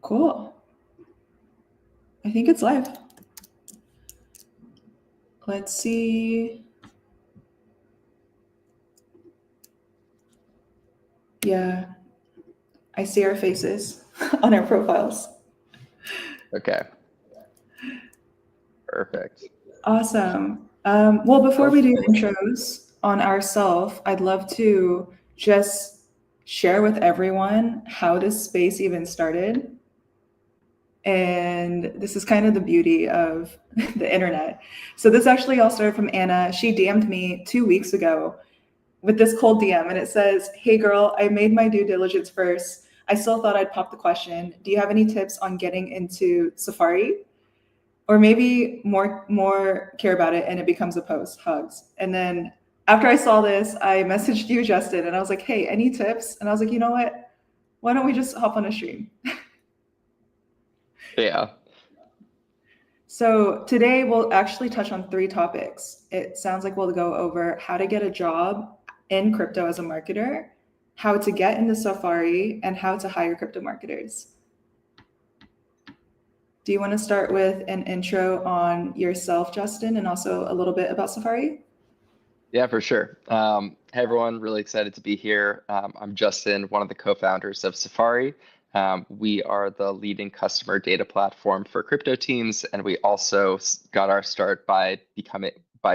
Cool. I think it's live. Let's see. Yeah, I see our faces on our profiles. Okay. Perfect. Awesome. Well, before we do intros on ourselves, I'd love to just share with everyone how this space even started. And this is kind of the beauty of the internet. So this actually all started from Anna. She DM'd me 2 weeks ago with this cold DM, and it says, "Hey girl, I made my due diligence first. I still thought I'd pop the question. Do you have any tips on getting into Safari? Or maybe more care about it and it becomes a post, hugs." And then after I saw this, I messaged you, Justin, and I was like, "Hey, any tips?" And I was like, "You know what? Why don't we just hop on a stream?" Yeah. So today we'll actually touch on 3 topics. It sounds like we'll go over how to get a job in crypto as a marketer, how to get into Safari, and how to hire crypto marketers. Do you want to start with an intro on yourself, Justin, and also a little bit about Safari? Yeah, for sure. Hey everyone, really excited to be here. I'm Justin, one of the co-founders of Safary. We are the leading customer data platform for crypto teams, and we also got our start by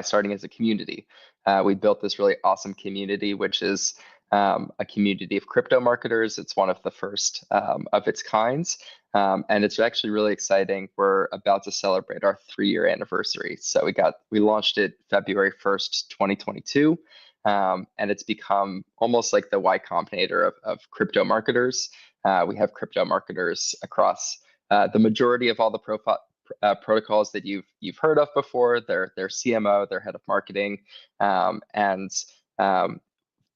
starting as a community. We built this really awesome community, which is a community of crypto marketers. It's one of the first of its kinds. And it's actually really exciting. We're about to celebrate our 3-year anniversary. So we launched it February 1st, 2022. And it's become almost like the Y Combinator of crypto marketers. We have crypto marketers across the majority of all the protocols that you've heard of before. Their CMO, their head of marketing, and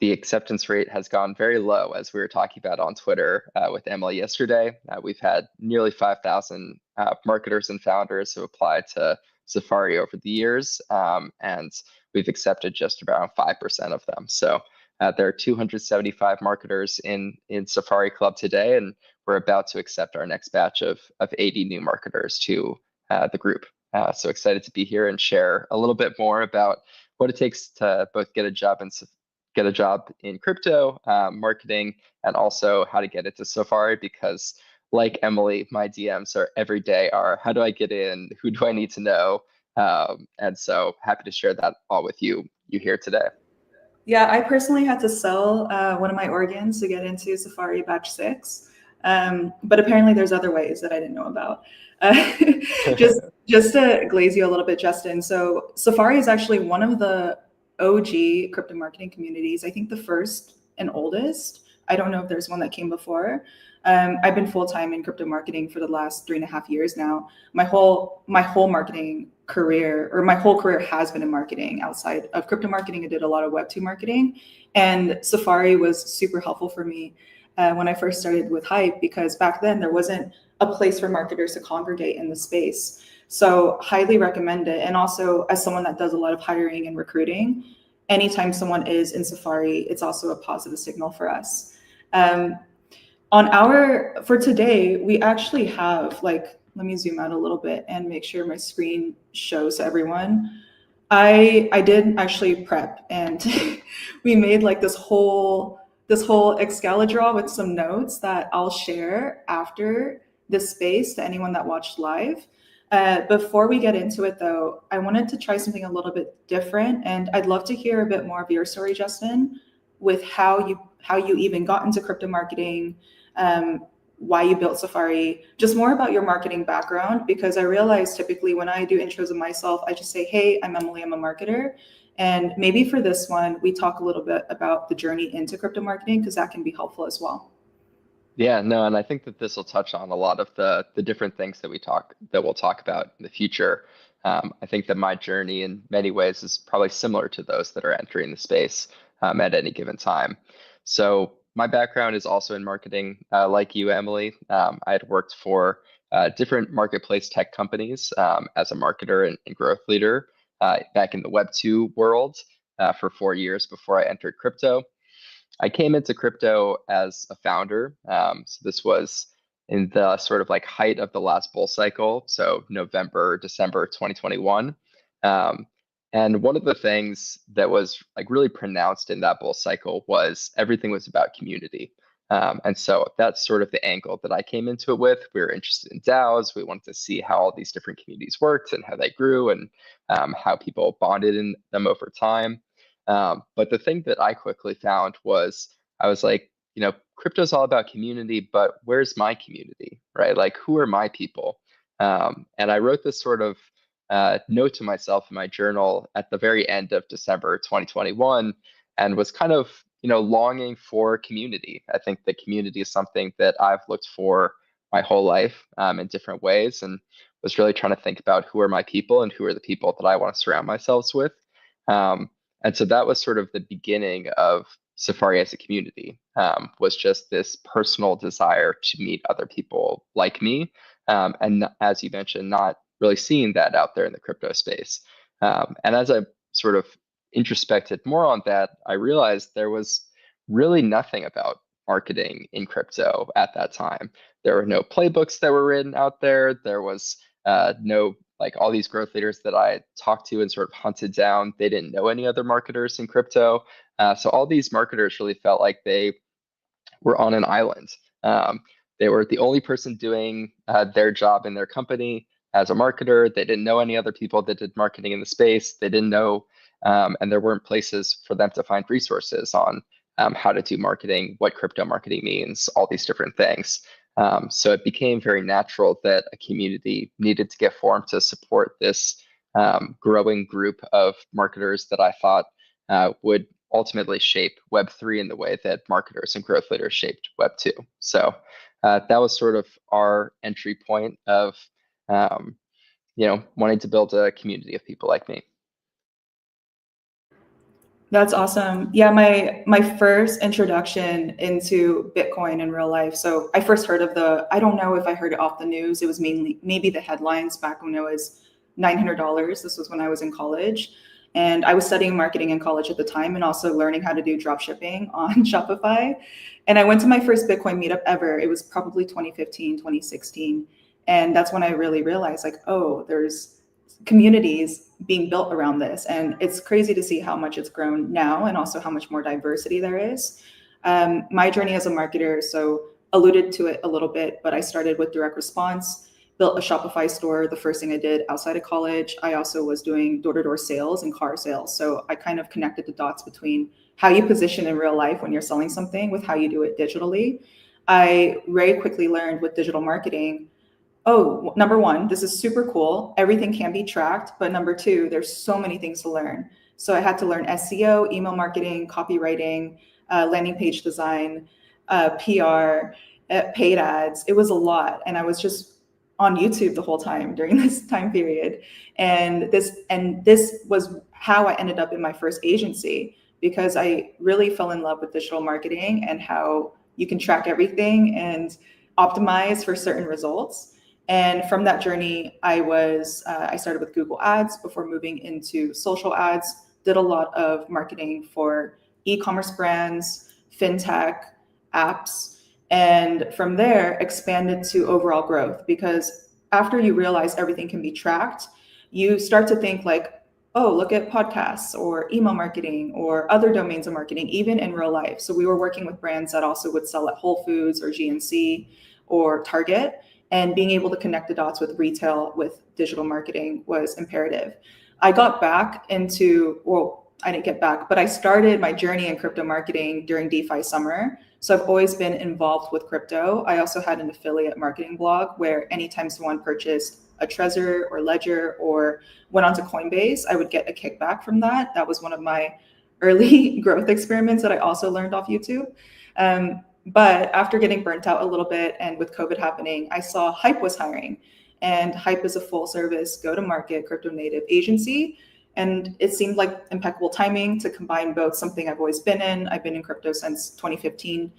the acceptance rate has gone very low, as we were talking about on Twitter with Emily yesterday. We've had nearly 5,000 marketers and founders who applied to Safari over the years, and we've accepted just around 5% of them. So there are 275 marketers in Safari Club today, and we're about to accept our next batch of 80 new marketers to the group. So excited to be here and share a little bit more about what it takes to both get a job in crypto marketing, and also how to get into Safari, because like Emily, my DMs are every day are, how do I get in? Who do I need to know? And so happy to share that all with you here today. Yeah, I personally had to sell one of my organs to get into Safari Batch 6. But apparently there's other ways that I didn't know about. Uh, just to glaze you a little bit, Justin. So Safari is actually one of the OG crypto marketing communities. I think the first and oldest. I don't know if there's one that came before. I've been full time in crypto marketing for the last 3.5 years now. My whole marketing career, or my whole career, has been in marketing. Outside of crypto marketing, I did a lot of Web2 marketing, and Safari was super helpful for me when I first started with Hype, because back then there wasn't a place for marketers to congregate in the space. So highly recommend it. And also, as someone that does a lot of hiring and recruiting, anytime someone is in Safari, it's also a positive signal for us. For today, we actually have, like, let me zoom out a little bit and make sure my screen shows everyone. I did actually prep, and we made like this whole Excalibur with some notes that I'll share after this space to anyone that watched live. Before we get into it, though, I wanted to try something a little bit different, and I'd love to hear a bit more of your story, Justin, with how you even got into crypto marketing, why you built Safari, just more about your marketing background, because I realize typically when I do intros of myself, I just say, "Hey, I'm Emily, I'm a marketer." And maybe for this one, we talk a little bit about the journey into crypto marketing, because that can be helpful as well. Yeah, no, and I think that this will touch on a lot of the different things that we'll talk about in the future. I think that my journey in many ways is probably similar to those that are entering the space at any given time. So my background is also in marketing, like you, Emily. I had worked for different marketplace tech companies as a marketer and growth leader back in the Web2 world for 4 years before I entered crypto. I came into crypto as a founder. So this was in the sort of like height of the last bull cycle, so November, December 2021. And one of the things that was like really pronounced in that bull cycle was everything was about community. And so that's sort of the angle that I came into it with. We were interested in DAOs. We wanted to see how all these different communities worked and how they grew and how people bonded in them over time. But the thing that I quickly found was I was like, crypto's all about community, but where's my community, right? Like, who are my people? And I wrote this sort of note to myself in my journal at the very end of December 2021 and was kind of longing for community. I think the community is something that I've looked for my whole life in different ways, and was really trying to think about who are my people and who are the people that I want to surround myself with. And so that was sort of the beginning of Safary as a community, was just this personal desire to meet other people like me. And as you mentioned, not really seeing that out there in the crypto space. And as I sort of introspected more on that, I realized there was really nothing about marketing in crypto at that time. There were no playbooks that were written out there. There was no, like, all these growth leaders that I talked to and sort of hunted down, they didn't know any other marketers in crypto. So all these marketers really felt like they were on an island. They were the only person doing their job in their company as a marketer. They didn't know any other people that did marketing in the space. They didn't know, and there weren't places for them to find resources on how to do marketing, what crypto marketing means, all these different things. So it became very natural that a community needed to get formed to support this growing group of marketers that I thought would ultimately shape Web3 in the way that marketers and growth leaders shaped Web2. So that was sort of our entry point of wanting to build a community of people like me. That's awesome. Yeah, my first introduction into Bitcoin in real life. So I first heard of I don't know if I heard it off the news. It was maybe the headlines back when it was $900. This was when I was in college. And I was studying marketing in college at the time and also learning how to do drop shipping on Shopify. And I went to my first Bitcoin meetup ever. It was probably 2015, 2016. And that's when I really realized, like, oh, there's communities being built around this. And it's crazy to see how much it's grown now and also how much more diversity there is. My journey as a marketer, so alluded to it a little bit, but I started with direct response, built a Shopify store, the first thing I did outside of college. I also was doing door-to-door sales and car sales. So I kind of connected the dots between how you position in real life when you're selling something with how you do it digitally. I very quickly learned with digital marketing, oh, number one, this is super cool. Everything can be tracked. But number two, there's so many things to learn. So I had to learn SEO, email marketing, copywriting, landing page design, PR, paid ads. It was a lot. And I was just on YouTube the whole time during this time period. And this was how I ended up in my first agency, because I really fell in love with digital marketing and how you can track everything and optimize for certain results. And from that journey, I started with Google Ads before moving into social ads, did a lot of marketing for e-commerce brands, fintech, apps, and from there expanded to overall growth. Because after you realize everything can be tracked, you start to think like, oh, look at podcasts or email marketing or other domains of marketing, even in real life. So we were working with brands that also would sell at Whole Foods or GNC or Target. And being able to connect the dots with retail with digital marketing was imperative. I got back into, well, I didn't get back, but I started my journey in crypto marketing during DeFi summer. So I've always been involved with crypto. I also had an affiliate marketing blog where anytime someone purchased a Trezor or Ledger or went onto Coinbase, I would get a kickback from that. That was one of my early growth experiments that I also learned off YouTube. But after getting burnt out a little bit and with COVID happening, I saw Hype was hiring. And Hype is a full service go-to-market crypto native agency. And it seemed like impeccable timing to combine both, something I've always been in. I've been in crypto since 2015,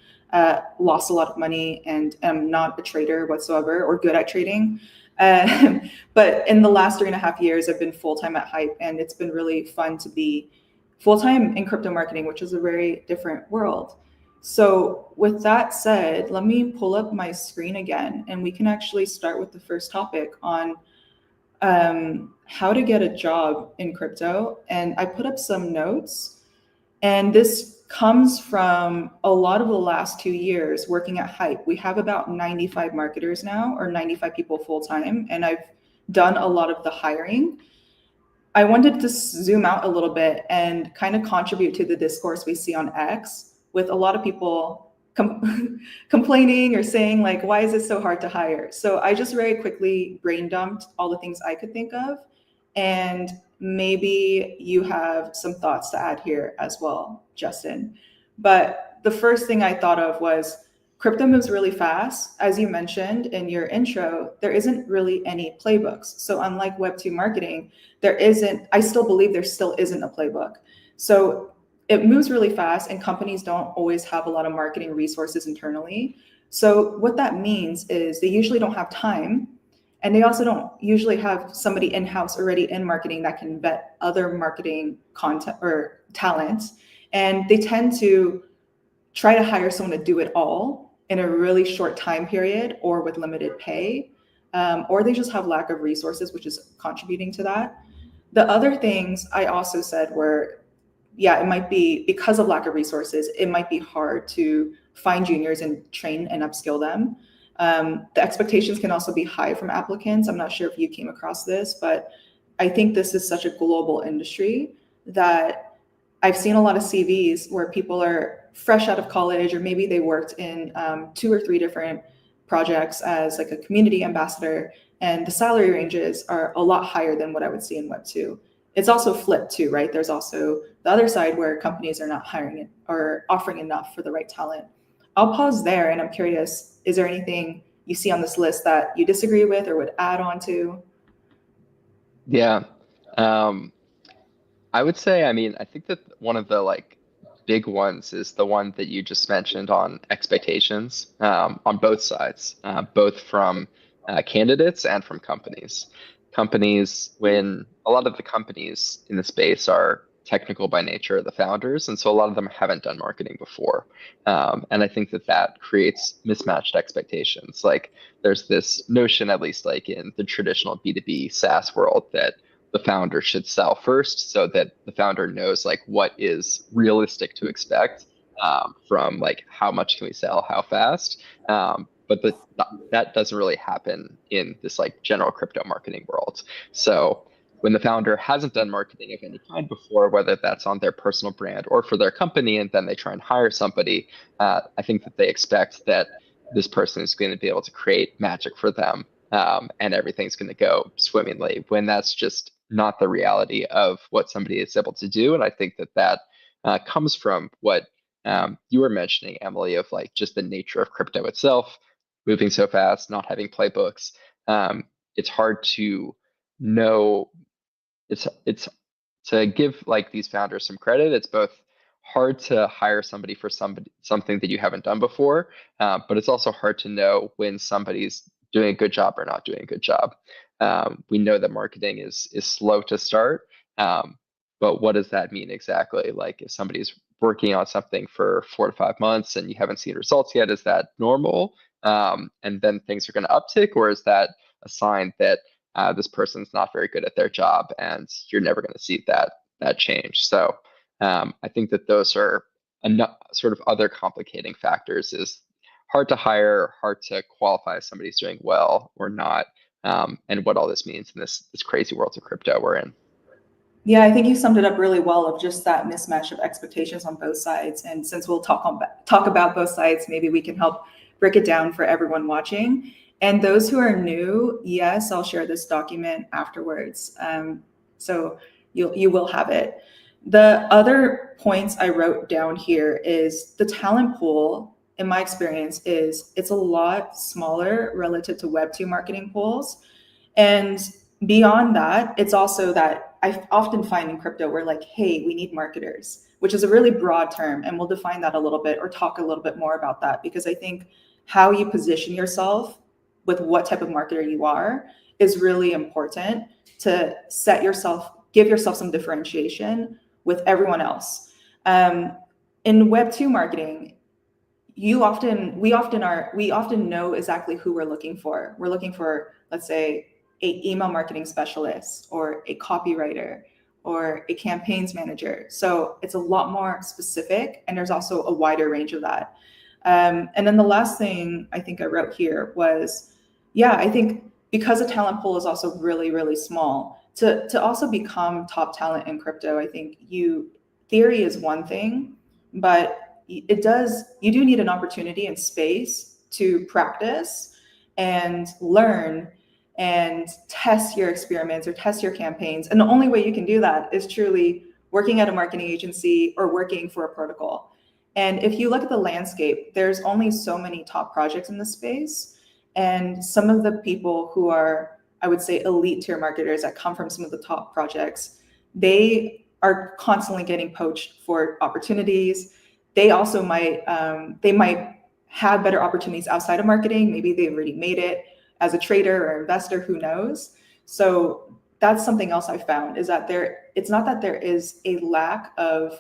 lost a lot of money and am not a trader whatsoever or good at trading. But in the last 3.5 years, I've been full-time at Hype, and it's been really fun to be full-time in crypto marketing, which is a very different world. So with that said, let me pull up my screen again, and we can actually start with the first topic on how to get a job in crypto. And I put up some notes, and this comes from a lot of the last 2 years working at Hype. We have about 95 marketers now, or 95 people full time, and I've done a lot of the hiring. I wanted to zoom out a little bit and kind of contribute to the discourse we see on X with a lot of people complaining or saying like, why is it so hard to hire? So I just very quickly brain dumped all the things I could think of, and maybe you have some thoughts to add here as well, Justin. But the first thing I thought of was crypto moves really fast. As you mentioned in your intro, there isn't really any playbooks. So unlike Web2 marketing, I still believe there still isn't a playbook. So it moves really fast, and companies don't always have a lot of marketing resources internally. So what that means is they usually don't have time, and they also don't usually have somebody in-house already in marketing that can vet other marketing content or talent. And they tend to try to hire someone to do it all in a really short time period or with limited pay, or they just have lack of resources, which is contributing to that. The other things I also said were, yeah, it might be because of lack of resources, it might be hard to find juniors and train and upskill them. The expectations can also be high from applicants. I'm not sure if you came across this, but I think this is such a global industry that I've seen a lot of CVs where people are fresh out of college, or maybe they worked in 2 or 3 different projects as like a community ambassador, and the salary ranges are a lot higher than what I would see in Web 2. It's also flipped too, right? There's also the other side where companies are not hiring or offering enough for the right talent. I'll pause there, and I'm curious, is there anything you see on this list that you disagree with or would add on to? Yeah. Um, I would say, I mean, I think that one of the like big ones is the one that you just mentioned on expectations on both sides, both from candidates and from companies. Companies, when a lot of the companies in the space are technical by nature, the founders, and so a lot of them haven't done marketing before. And I think that that creates mismatched expectations. Like there's this notion, at least like in the traditional B2B SaaS world, that the founder should sell first so that the founder knows like what is realistic to expect from like how much can we sell, how fast. But that doesn't really happen in this like general crypto marketing world. So when the founder hasn't done marketing of any kind before, whether that's on their personal brand or for their company, and then they try and hire somebody, I think that they expect that this person is going to be able to create magic for them, and everything's going to go swimmingly, when that's just not the reality of what somebody is able to do. And I think that that comes from what you were mentioning, Emily, of like just the nature of crypto itself, moving so fast, not having playbooks. It's hard to know. It's to give like these founders some credit. It's both hard to hire somebody for something that you haven't done before, but it's also hard to know when somebody's doing a good job or not doing a good job. We know that marketing is slow to start, but what does that mean exactly? Like if somebody's working on something for 4 to 5 months and you haven't seen results yet, is that normal? And then things are going to uptick, or is that a sign that this person's not very good at their job and you're never going to see that change? So I think that those are sort of other complicating factors. Is hard to hire, hard to qualify if somebody's doing well or not, and what all this means in this crazy world of crypto we're in. Yeah, I think you summed it up really well, of just that mismatch of expectations on both sides. And since we'll talk about both sides, maybe we can help break it down for everyone watching. And those who are new, yes, I'll share this document afterwards. So you will have it. The other points I wrote down here is the talent pool, in my experience, it's a lot smaller relative to Web2 marketing pools. And beyond that, it's also that I often find in crypto, we're like, hey, we need marketers, which is a really broad term. And we'll define that a little bit, or talk a little bit more about that, because I think how you position yourself with what type of marketer you are is really important to give yourself some differentiation with everyone else. In Web2 marketing, we often know exactly who we're looking for. We're looking for, let's say, a email marketing specialist or a copywriter or a campaigns manager. So it's a lot more specific, and there's also a wider range of that. And then the last thing I think I wrote here was, yeah, I think because the talent pool is also really, really small, to also become top talent in crypto, I think theory is one thing, but you do need an opportunity and space to practice and learn and test your experiments or test your campaigns. And the only way you can do that is truly working at a marketing agency or working for a protocol. And if you look at the landscape, there's only so many top projects in the space. And some of the people who are, I would say, elite tier marketers that come from some of the top projects, they are constantly getting poached for opportunities. They also might have better opportunities outside of marketing. Maybe they've already made it as a trader or investor, who knows? So that's something else I found, is that it's not that there is a lack of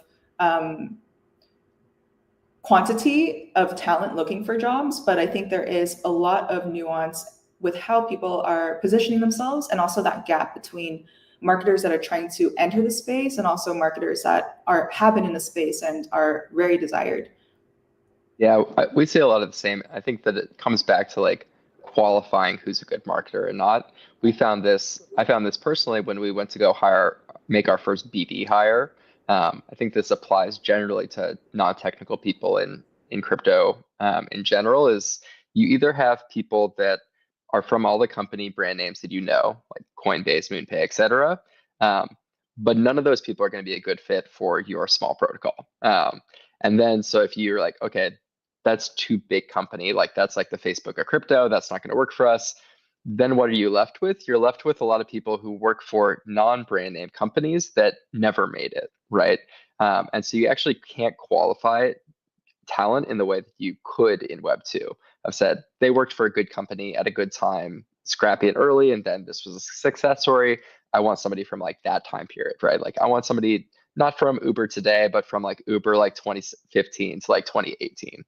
quantity of talent looking for jobs, but I think there is a lot of nuance with how people are positioning themselves, and also that gap between marketers that are trying to enter the space and also marketers that have been in the space and are very desired. Yeah, we see a lot of the same. I think that it comes back to like qualifying who's a good marketer or not. I found this personally when we went to go make our first BD hire. I think this applies generally to non-technical people in crypto in general, is you either have people that are from all the company brand names that you know, like Coinbase, MoonPay, et cetera. But none of those people are going to be a good fit for your small protocol. And then, so if you're like, okay, that's too big company, like that's like the Facebook of crypto, that's not going to work for us. Then what are you left with? You're left with a lot of people who work for non-brand name companies that never made it, right? And so you actually can't qualify talent in the way that you could in Web 2. I've said they worked for a good company at a good time, scrappy and early, and then this was a success story. I want somebody from like that time period, right? Like I want somebody not from Uber today, but from like Uber like 2015 to like 2018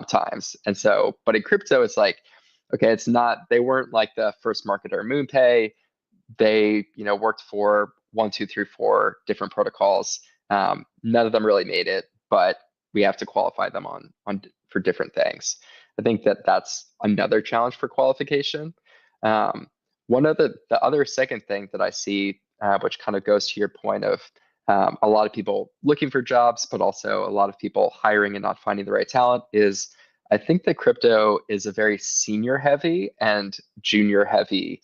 times. And so, but in crypto, it's like, okay, they weren't like the first marketer MoonPay. They, worked for 1, 2, 3, 4 different protocols. None of them really made it, but we have to qualify them on for different things. I think that that's another challenge for qualification. One of the other second thing that I see, which kind of goes to your point of a lot of people looking for jobs, but also a lot of people hiring and not finding the right talent, is I think that crypto is a very senior heavy and junior heavy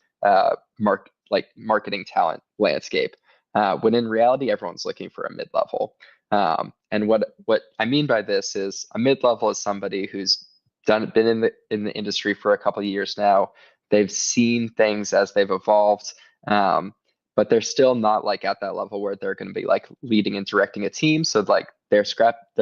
marketing talent landscape. When in reality, everyone's looking for a mid-level. And what I mean by this is a mid-level is somebody who's been in the industry for a couple of years now. They've seen things as they've evolved, but they're still not like at that level where they're going to be like leading and directing a team. So like they're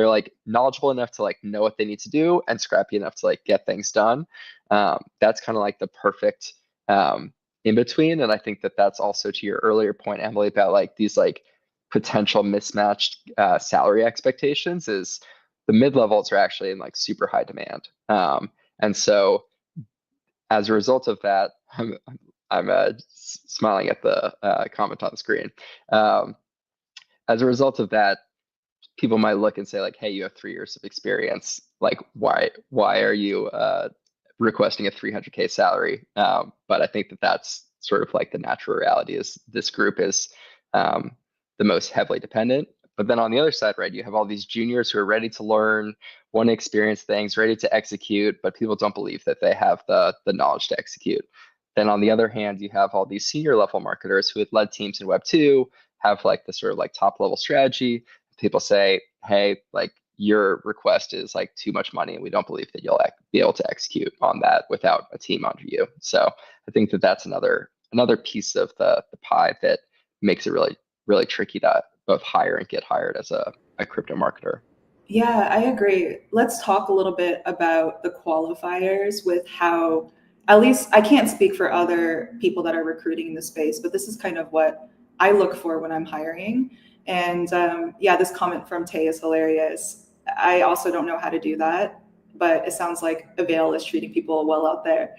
like knowledgeable enough to like know what they need to do and scrappy enough to like get things done. That's kind of like the perfect in between. And I think that that's also to your earlier point, Emily, about like these like potential mismatched salary expectations, is the mid-levels are actually in like super high demand. And so as a result of that, I'm smiling at the comment on the screen. As a result of that, people might look and say like, hey, you have 3 years of experience. Like, why are you requesting a 300K salary? But I think that that's sort of like the natural reality, is this group is the most heavily dependent. But then on the other side, right, you have all these juniors who are ready to learn, want to experience things, ready to execute, but people don't believe that they have the knowledge to execute. Then on the other hand, you have all these senior level marketers who had led teams in Web 2, have like the sort of like top level strategy. People say, hey, like your request is like too much money, and we don't believe that you'll be able to execute on that without a team under you. So I think that that's another piece of the pie that makes it really, really tricky to both hire and get hired as a crypto marketer. Yeah, I agree. Let's talk a little bit about the qualifiers with how, at least I can't speak for other people that are recruiting in the space, but this is kind of what I look for when I'm hiring. And yeah, this comment from Tay is hilarious. I also don't know how to do that. but it sounds like Avail is treating people well out there.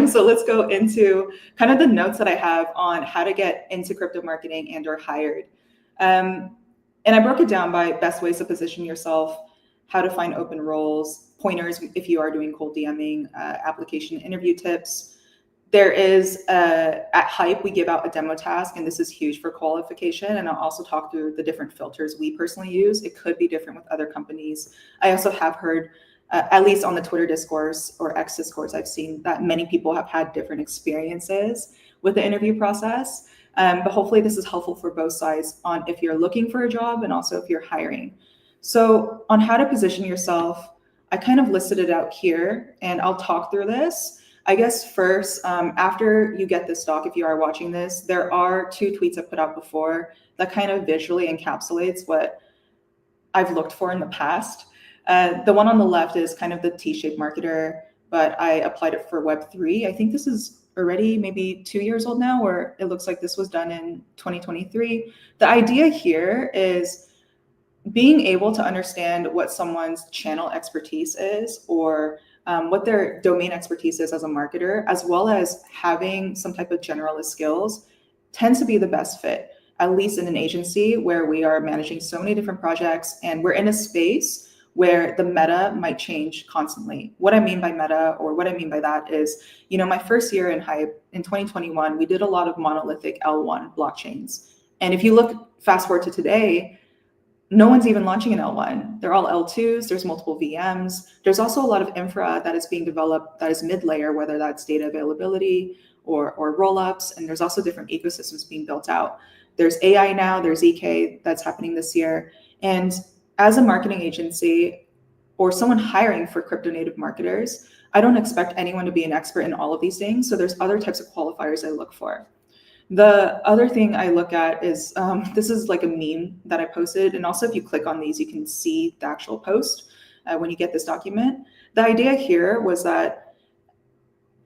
So let's go into kind of the notes that I have on how to get into crypto marketing and or hired. And I broke it down by best ways to position yourself, how to find open roles, pointers if you are doing cold DMing, application interview tips. There is, at Hype, we give out a demo task, and this is huge for qualification. And I'll also talk through the different filters we personally use. It could be different with other companies. I also have heard, at least on the Twitter discourse or X discourse, I've seen that many people have had different experiences with the interview process. But hopefully this is helpful for both sides on if you're looking for a job and also if you're hiring. So on how to position yourself, I kind of listed it out here, and I'll talk through this. I guess first, after you get this doc, if you are watching this, there are 2 tweets I put out before that kind of visually encapsulates what I've looked for in the past. The one on the left is kind of the T-shaped marketer, but I applied it for Web3. I think this is already maybe 2 years old now, or it looks like this was done in 2023. The idea here is being able to understand what someone's channel expertise is, or what their domain expertise is as a marketer, as well as having some type of generalist skills, tends to be the best fit, at least in an agency where we are managing so many different projects and we're in a space where the meta might change constantly. What I mean by meta, or what I mean by that is, my first year in Hype in 2021, we did a lot of monolithic L1 blockchains. And if you look fast forward to today, no one's even launching an L1. They're all L2s. There's multiple VMs. There's also a lot of infra that is being developed that is mid-layer, whether that's data availability or rollups. And there's also different ecosystems being built out. There's AI now, there's EK that's happening this year. And as a marketing agency or someone hiring for crypto native marketers, I don't expect anyone to be an expert in all of these things. So there's other types of qualifiers I look for. The other thing I look at is, this is like a meme that I posted. And also if you click on these, you can see the actual post when you get this document. The idea here was that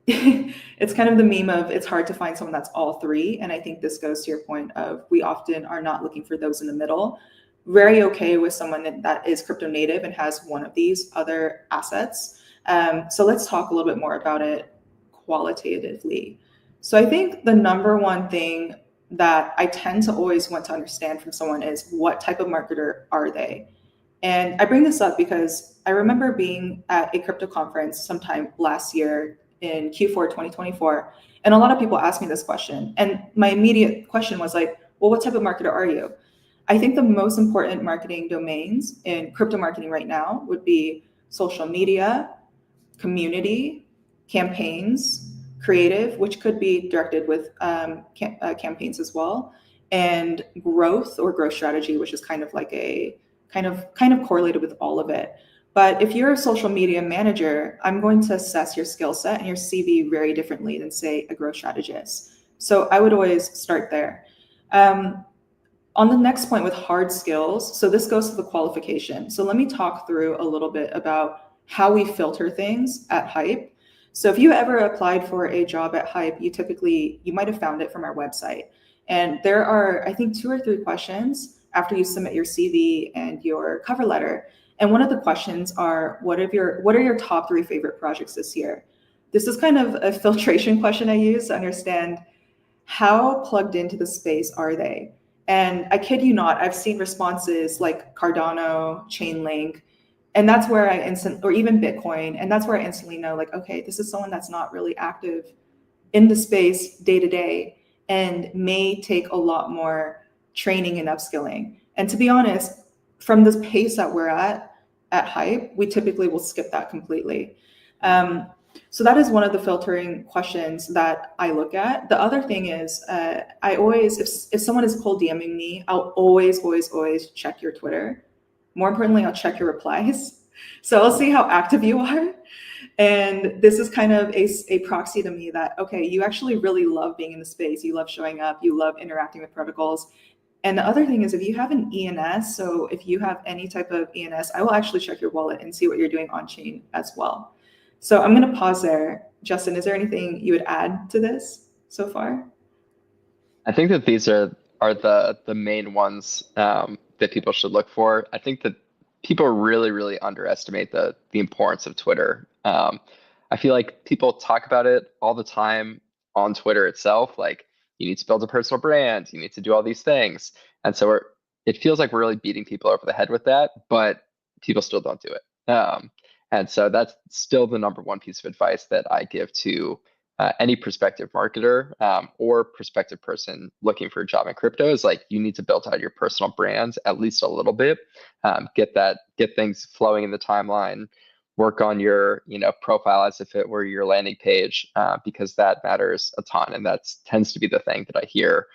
it's kind of the meme of it's hard to find someone that's all 3. And I think this goes to your point of we often are not looking for those in the middle. Very okay with someone that is crypto native and has one of these other assets. So let's talk a little bit more about it qualitatively. So I think the number one thing that I tend to always want to understand from someone is what type of marketer are they? And I bring this up because I remember being at a crypto conference sometime last year in Q4 2024, and a lot of people asked me this question. And my immediate question was like, well, what type of marketer are you? I think the most important marketing domains in crypto marketing right now would be social media, community, campaigns, creative, which could be directed with campaigns as well, and growth or growth strategy, which is kind of like a kind of correlated with all of it. But if you're a social media manager, I'm going to assess your skill set and your CV very differently than, say, a growth strategist. So I would always start there. On the next point with hard skills, so this goes to the qualification. So let me talk through a little bit about how we filter things at Hype. So if you ever applied for a job at Hype, you might have found it from our website. And there are, I think, 2 or 3 questions after you submit your CV and your cover letter. And one of the questions are, what are your top 3 favorite projects this year? This is kind of a filtration question I use to understand how plugged into the space are they? And I kid you not, I've seen responses like Cardano, Chainlink, and that's where or even Bitcoin, and that's where I instantly know, like, okay, this is someone that's not really active in the space day to day and may take a lot more training and upskilling. And to be honest, from this pace that we're at Hype, we typically will skip that completely. So that is one of the filtering questions that I look at. The other thing is, I always, if someone is cold DMing me, I'll always check your Twitter. More importantly, I'll check your replies. So I'll see how active you are. And this is kind of a proxy to me that, okay, you actually really love being in the space. You love showing up. You love interacting with protocols. And the other thing is, if you have an ENS, so if you have any type of ENS, I will actually check your wallet and see what you're doing on chain as well. So I'm going to pause there. Justin, is there anything you would add to this so far? I think that these are the main ones that people should look for. I think that people really underestimate the importance of Twitter. I feel like people talk about it all the time on Twitter itself, like you need to build a personal brand, you need to do all these things. And so it feels like we're really beating people over the head with that, but people still don't do it. And so that's still the number one piece of advice that I give to any prospective marketer or prospective person looking for a job in crypto is like you need to build out your personal brands at least a little bit, get things flowing in the timeline, work on your profile as if it were your landing page because that matters a ton, and that tends to be the thing that I hear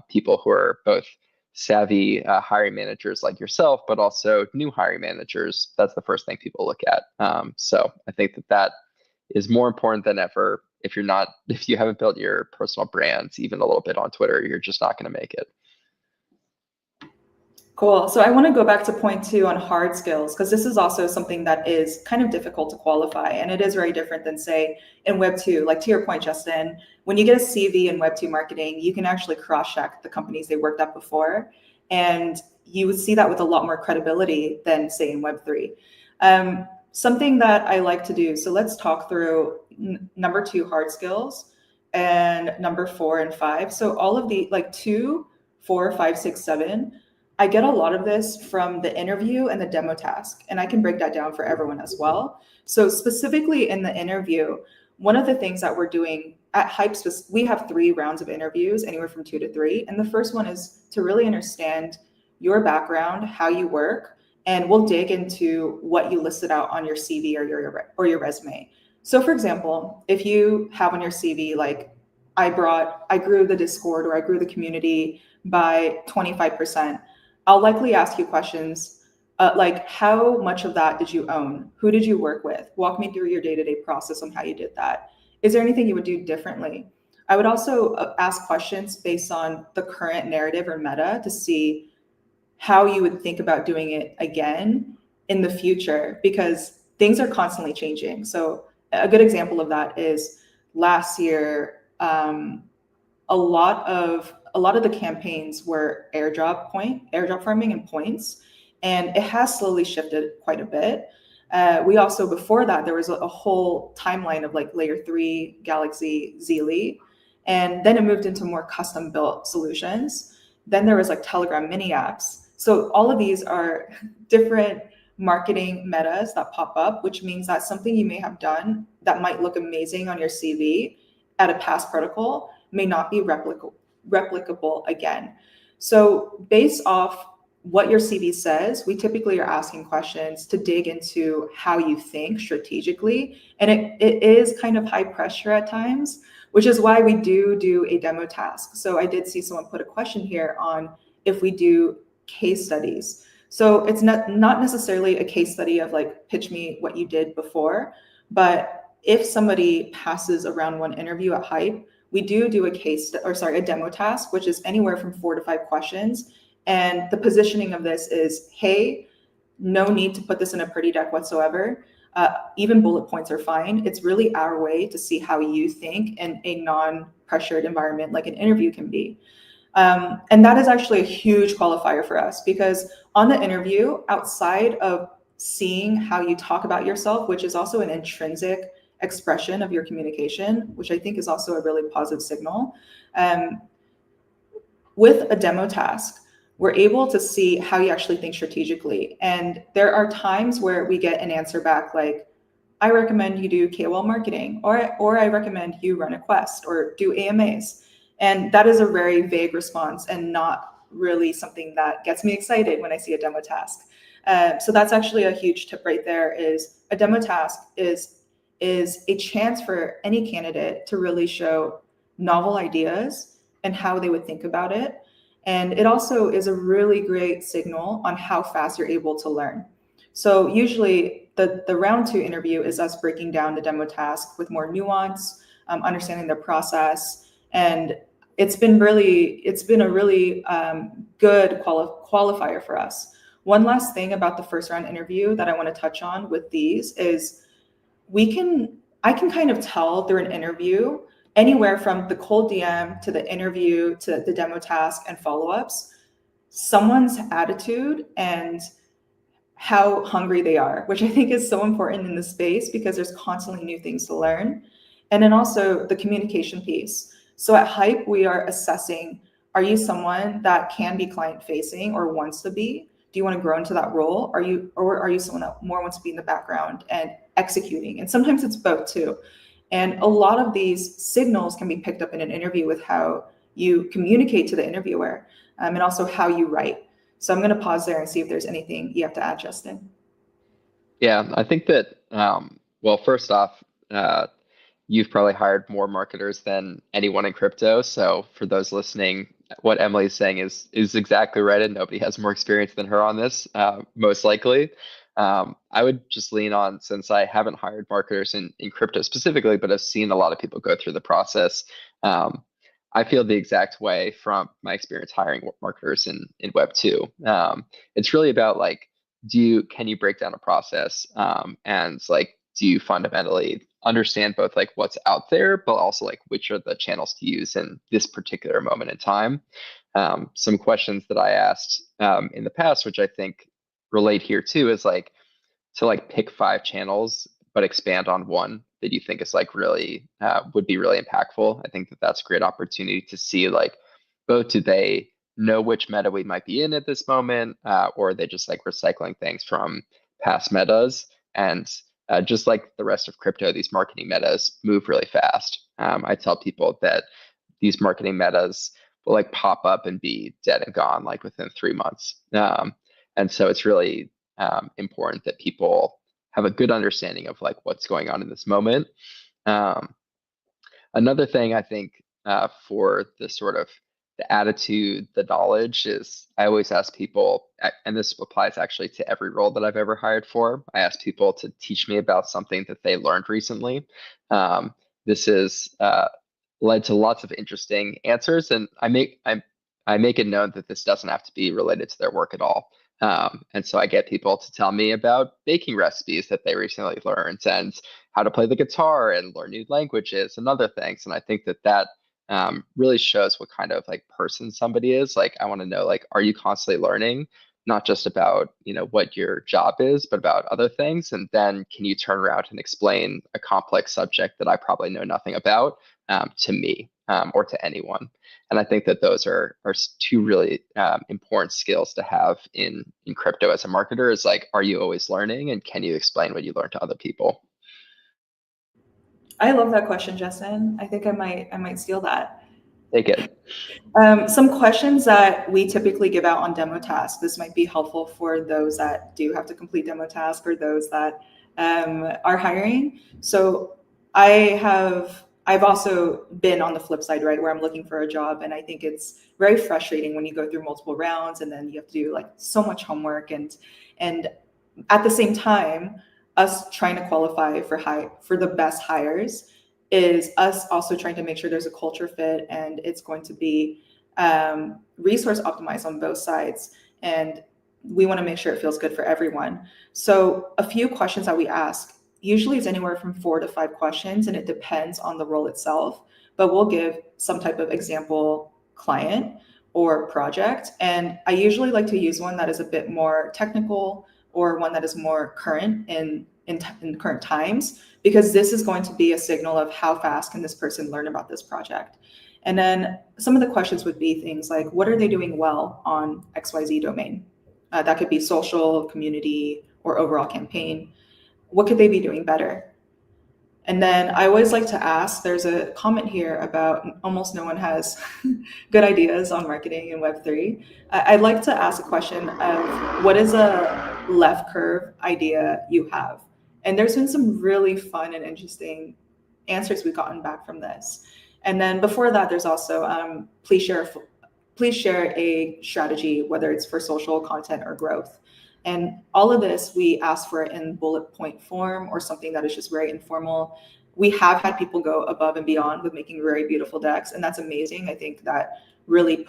people who are both savvy hiring managers like yourself, but also new hiring managers. That's the first thing people look at. So I think that is more important than ever. If you haven't built your personal brands even a little bit on Twitter, you're just not going to make it. Cool. So I want to go back to point 2 on hard skills, because this is also something that is kind of difficult to qualify. And it is very different than, say, in Web 2. Like to your point, Justin, when you get a CV in Web 2 marketing, you can actually cross-check the companies they worked at before. And you would see that with a lot more credibility than, say, in Web 3. Something that I like to do, so let's talk through number 2 hard skills and number 4 and 5. So all of the 2, 4, 5, 6, 7, I get a lot of this from the interview and the demo task, and I can break that down for everyone as well. So specifically in the interview, one of the things that we're doing at Hype, we have 3 rounds of interviews, anywhere from 2 to 3. And the first one is to really understand your background, how you work, and we'll dig into what you listed out on your CV or your resume. So for example, if you have on your CV, like I grew the Discord or I grew the community by 25%, I'll likely ask you questions like how much of that did you own? Who did you work with? Walk me through your day-to-day process on how you did that. Is there anything you would do differently? I would also ask questions based on the current narrative or meta to see how you would think about doing it again in the future, because things are constantly changing. So a good example of that is last year, a lot of the campaigns were airdrop farming and points, and it has slowly shifted quite a bit. We also, before that, there was a whole timeline of like layer 3 Galaxy Zeely, and then it moved into more custom built solutions. Then there was like Telegram mini apps. So all of these are different marketing metas that pop up, which means that something you may have done that might look amazing on your CV at a past protocol may not be replicable again. So based off what your CV says, we typically are asking questions to dig into how you think strategically. And it is kind of high pressure at times, which is why we do a demo task. So I did see someone put a question here on if we do case studies. So it's not necessarily a case study of like, pitch me what you did before, but if somebody passes a round 1 interview at Hype, we do a demo task, which is anywhere from 4 to 5 questions. And the positioning of this is, hey, no need to put this in a pretty deck whatsoever. Even bullet points are fine. It's really our way to see how you think in a non-pressured environment like an interview can be. And that is actually a huge qualifier for us, because on the interview, outside of seeing how you talk about yourself, which is also an intrinsic expression of your communication, which I think is also a really positive signal, with a demo task, we're able to see how you actually think strategically. And there are times where we get an answer back like, I recommend you do KOL marketing, or I recommend you run a quest or do AMAs. And that is a very vague response and not really something that gets me excited when I see a demo task. So that's actually a huge tip right there, is a demo task is a chance for any candidate to really show novel ideas and how they would think about it. And it also is a really great signal on how fast you're able to learn. So usually the round 2 interview is us breaking down the demo task with more nuance, understanding the process. And it's been a really good qualifier for us. One last thing about the first round interview that I want to touch on with these is I can kind of tell through an interview, anywhere from the cold DM to the interview to the demo task and follow-ups, someone's attitude and how hungry they are, which I think is so important in this space because there's constantly new things to learn. And then also the communication piece. So at Hype, we are assessing, are you someone that can be client facing or wants to be? Do you want to grow into that role? Are you someone that more wants to be in the background and executing? And sometimes it's both too. And a lot of these signals can be picked up in an interview with how you communicate to the interviewer, and also how you write. So I'm going to pause there and see if there's anything you have to add, Justin. Yeah, I think that, well, first off, you've probably hired more marketers than anyone in crypto. So for those listening, what Emily's saying is exactly right, and nobody has more experience than her on this, most likely. I would just lean on, since I haven't hired marketers in crypto specifically, but I've seen a lot of people go through the process. I feel the exact way from my experience hiring marketers in Web 2. It's really about like, can you break down a process, and like, do you fundamentally understand both like what's out there, but also like which are the channels to use in this particular moment in time. Some questions that I asked in the past, which I think relate here too, is like to like pick 5 channels, but expand on one that you think is like really would be really impactful. I think that that's a great opportunity to see like both, do they know which meta we might be in at this moment, or are they just like recycling things from past metas? And just like the rest of crypto, these marketing metas move really fast. I tell people that these marketing metas will like pop up and be dead and gone like within 3 months. And so it's really important that people have a good understanding of like what's going on in this moment. Another thing I think for the sort of the attitude, the knowledge, is I always ask people, and this applies actually to every role that I've ever hired for. I ask people to teach me about something that they learned recently. This is led to lots of interesting answers, and I make it known that this doesn't have to be related to their work at all. And so I get people to tell me about baking recipes that they recently learned, and how to play the guitar and learn new languages and other things. And I think that really shows what kind of like person somebody is. Like, I want to know, like, are you constantly learning, not just about, what your job is, but about other things? And then can you turn around and explain a complex subject that I probably know nothing about to me, or to anyone? And I think that those are 2 really important skills to have in crypto as a marketer, is like, are you always learning, and can you explain what you learn to other people? I love that question, Justin. I think I might steal that. Take it. Some questions that we typically give out on demo tasks. This might be helpful for those that do have to complete demo tasks, or those that are hiring. So I've also been on the flip side, right, where I'm looking for a job, and I think it's very frustrating when you go through multiple rounds and then you have to do like so much homework, and at the same time, us trying to qualify for the best hires is us also trying to make sure there's a culture fit, and it's going to be resource optimized on both sides. And we want to make sure it feels good for everyone. So a few questions that we ask usually is anywhere from 4 to 5 questions, and it depends on the role itself. But we'll give some type of example client or project. And I usually like to use one that is a bit more technical, or one that is more current in current times, because this is going to be a signal of how fast can this person learn about this project. And then some of the questions would be things like, what are they doing well on XYZ domain? That could be social, community, or overall campaign. What could they be doing better? And then I always like to ask, there's a comment here about almost no one has good ideas on marketing in Web3. I'd like to ask a question of, what is a left curve idea you have? And there's been some really fun and interesting answers we've gotten back from this. And then before that, there's also, please share a strategy, whether it's for social content or growth. And all of this, we ask for it in bullet point form, or something that is just very informal. We have had people go above and beyond with making very beautiful decks, and that's amazing. I think that really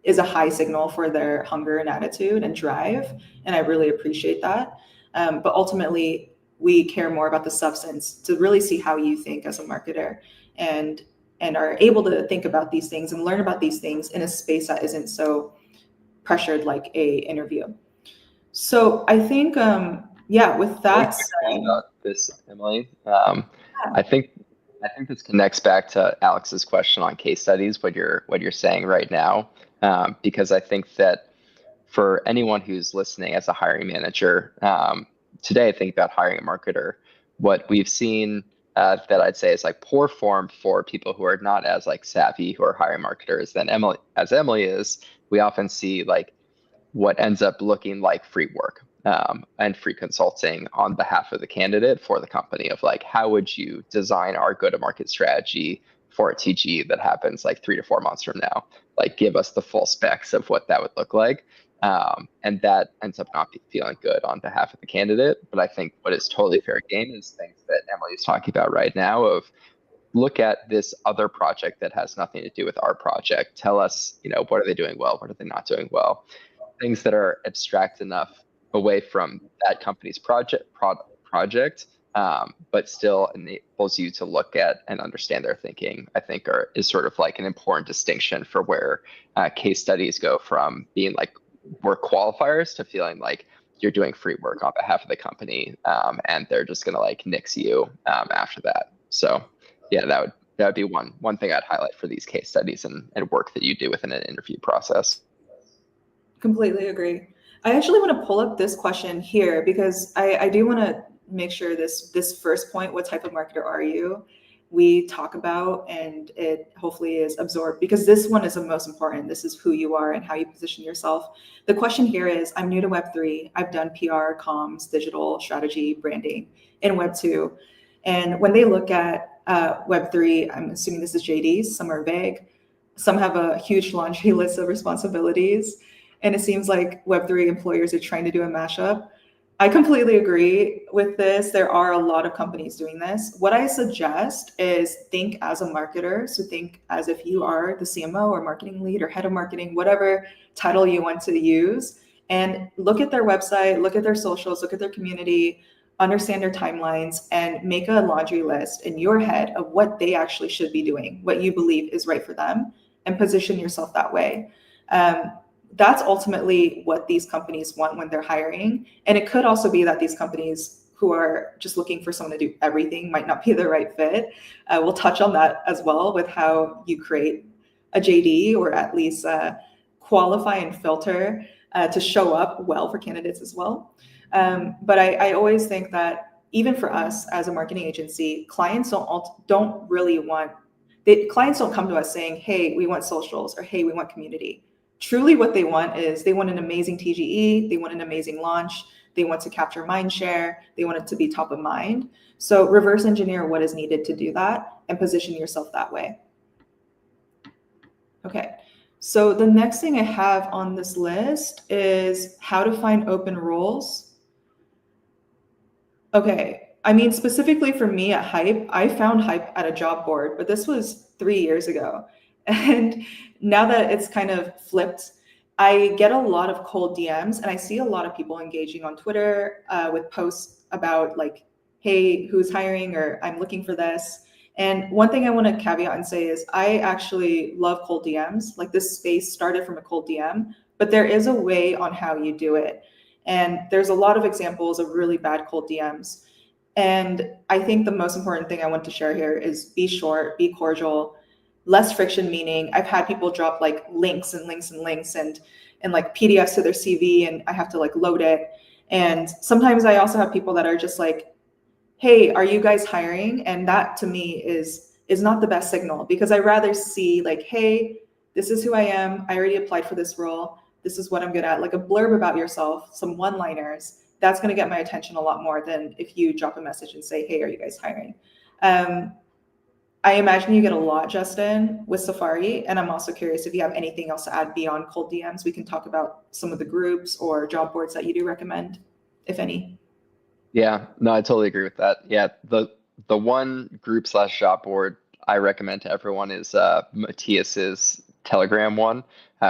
is a high signal for their hunger and attitude and drive, and I really appreciate that. But ultimately, we care more about the substance, to really see how you think as a marketer, and are able to think about these things and learn about these things in a space that isn't so pressured like a interview. So I think, yeah, with Really that quick thing said, about this, Emily. I think this connects back to Alex's question on case studies, what you're saying right now, because I think that for anyone who's listening as a hiring manager, today think about hiring a marketer. What we've seen that I'd say is like poor form for people who are not as like savvy who are hiring marketers than Emily is. We often see like what ends up looking like free work and free consulting on behalf of the candidate for the company of like, how would you design our go-to-market strategy for a TG that happens like 3 to 4 months from now? Like, give us the full specs of what that would look like. And that ends up not feeling good on behalf of the candidate. But I think what is totally fair game is things that Emily is talking about right now of look at this other project that has nothing to do with our project. Tell us, what are they doing well? What are they not doing well? Things that are abstract enough away from that company's project, but still enables you to look at and understand their thinking, I think is sort of like an important distinction for where case studies go from being like work qualifiers to feeling like you're doing free work on behalf of the company, and they're just gonna like nix you after that. So yeah, that would be one thing I'd highlight for these case studies and work that you do within an interview process. completely agree. I actually want to pull up this question here because I do want to make sure this first point, what type of marketer are you, we talk about and it hopefully is absorbed because this one is the most important. This is who you are and how you position yourself. The question here is, I'm new to Web3. I've done PR, comms, digital strategy, branding in Web2. And when they look at Web3, I'm assuming this is JDs, some are vague. Some have a huge laundry list of responsibilities. And it seems like Web3 employers are trying to do a mashup. I completely agree with this. There are a lot of companies doing this. What I suggest is think as a marketer. So think as if you are the CMO or marketing lead or head of marketing, whatever title you want to use, and look at their website, look at their socials, look at their community, understand their timelines, and make a laundry list in your head of what they actually should be doing, what you believe is right for them, and position yourself that way. That's ultimately what these companies want when they're hiring. And it could also be that these companies who are just looking for someone to do everything might not be the right fit. We'll touch on that as well with how you create a JD or at least qualify and filter to show up well for candidates as well. But I always think that even for us as a marketing agency, clients don't really want, clients don't come to us saying, hey, we want socials or hey, we want community. Truly what they want is they want an amazing TGE, they want an amazing launch, they want to capture mind share, they want it to be top of mind. So reverse engineer what is needed to do that and position yourself that way. Okay, so the next thing I have on this list is how to find open roles. Okay, I mean, specifically for me at Hype, I found Hype at a job board, but this was 3 years ago. And now that it's kind of flipped, I get a lot of cold DMs and I see a lot of people engaging on Twitter with posts about like, hey, who's hiring or I'm looking for this. And one thing I want to caveat and say is I actually love cold DMs. Like this space started from a cold DM, but there is a way on how you do it. And there's a lot of examples of really bad cold DMs. And I think the most important thing I want to share here is be short, be cordial, less friction, meaning I've had people drop like links and links and links and like PDFs to their CV and I have to like load it. And sometimes I also have people that are just like, hey, are you guys hiring? And that to me is not the best signal because I rather see like, hey, this is who I am. I already applied for this role. This is what I'm good at. Like a blurb about yourself, some one-liners. That's going to get my attention a lot more than if you drop a message and say, hey, are you guys hiring? I imagine you get a lot, Justin, with Safari. And I'm also curious if you have anything else to add beyond cold DMs. We can talk about some of the groups or job boards that you do recommend, if any. Yeah, no, I totally agree with that. Yeah, the one group/job board I recommend to everyone is Matthias's Telegram one.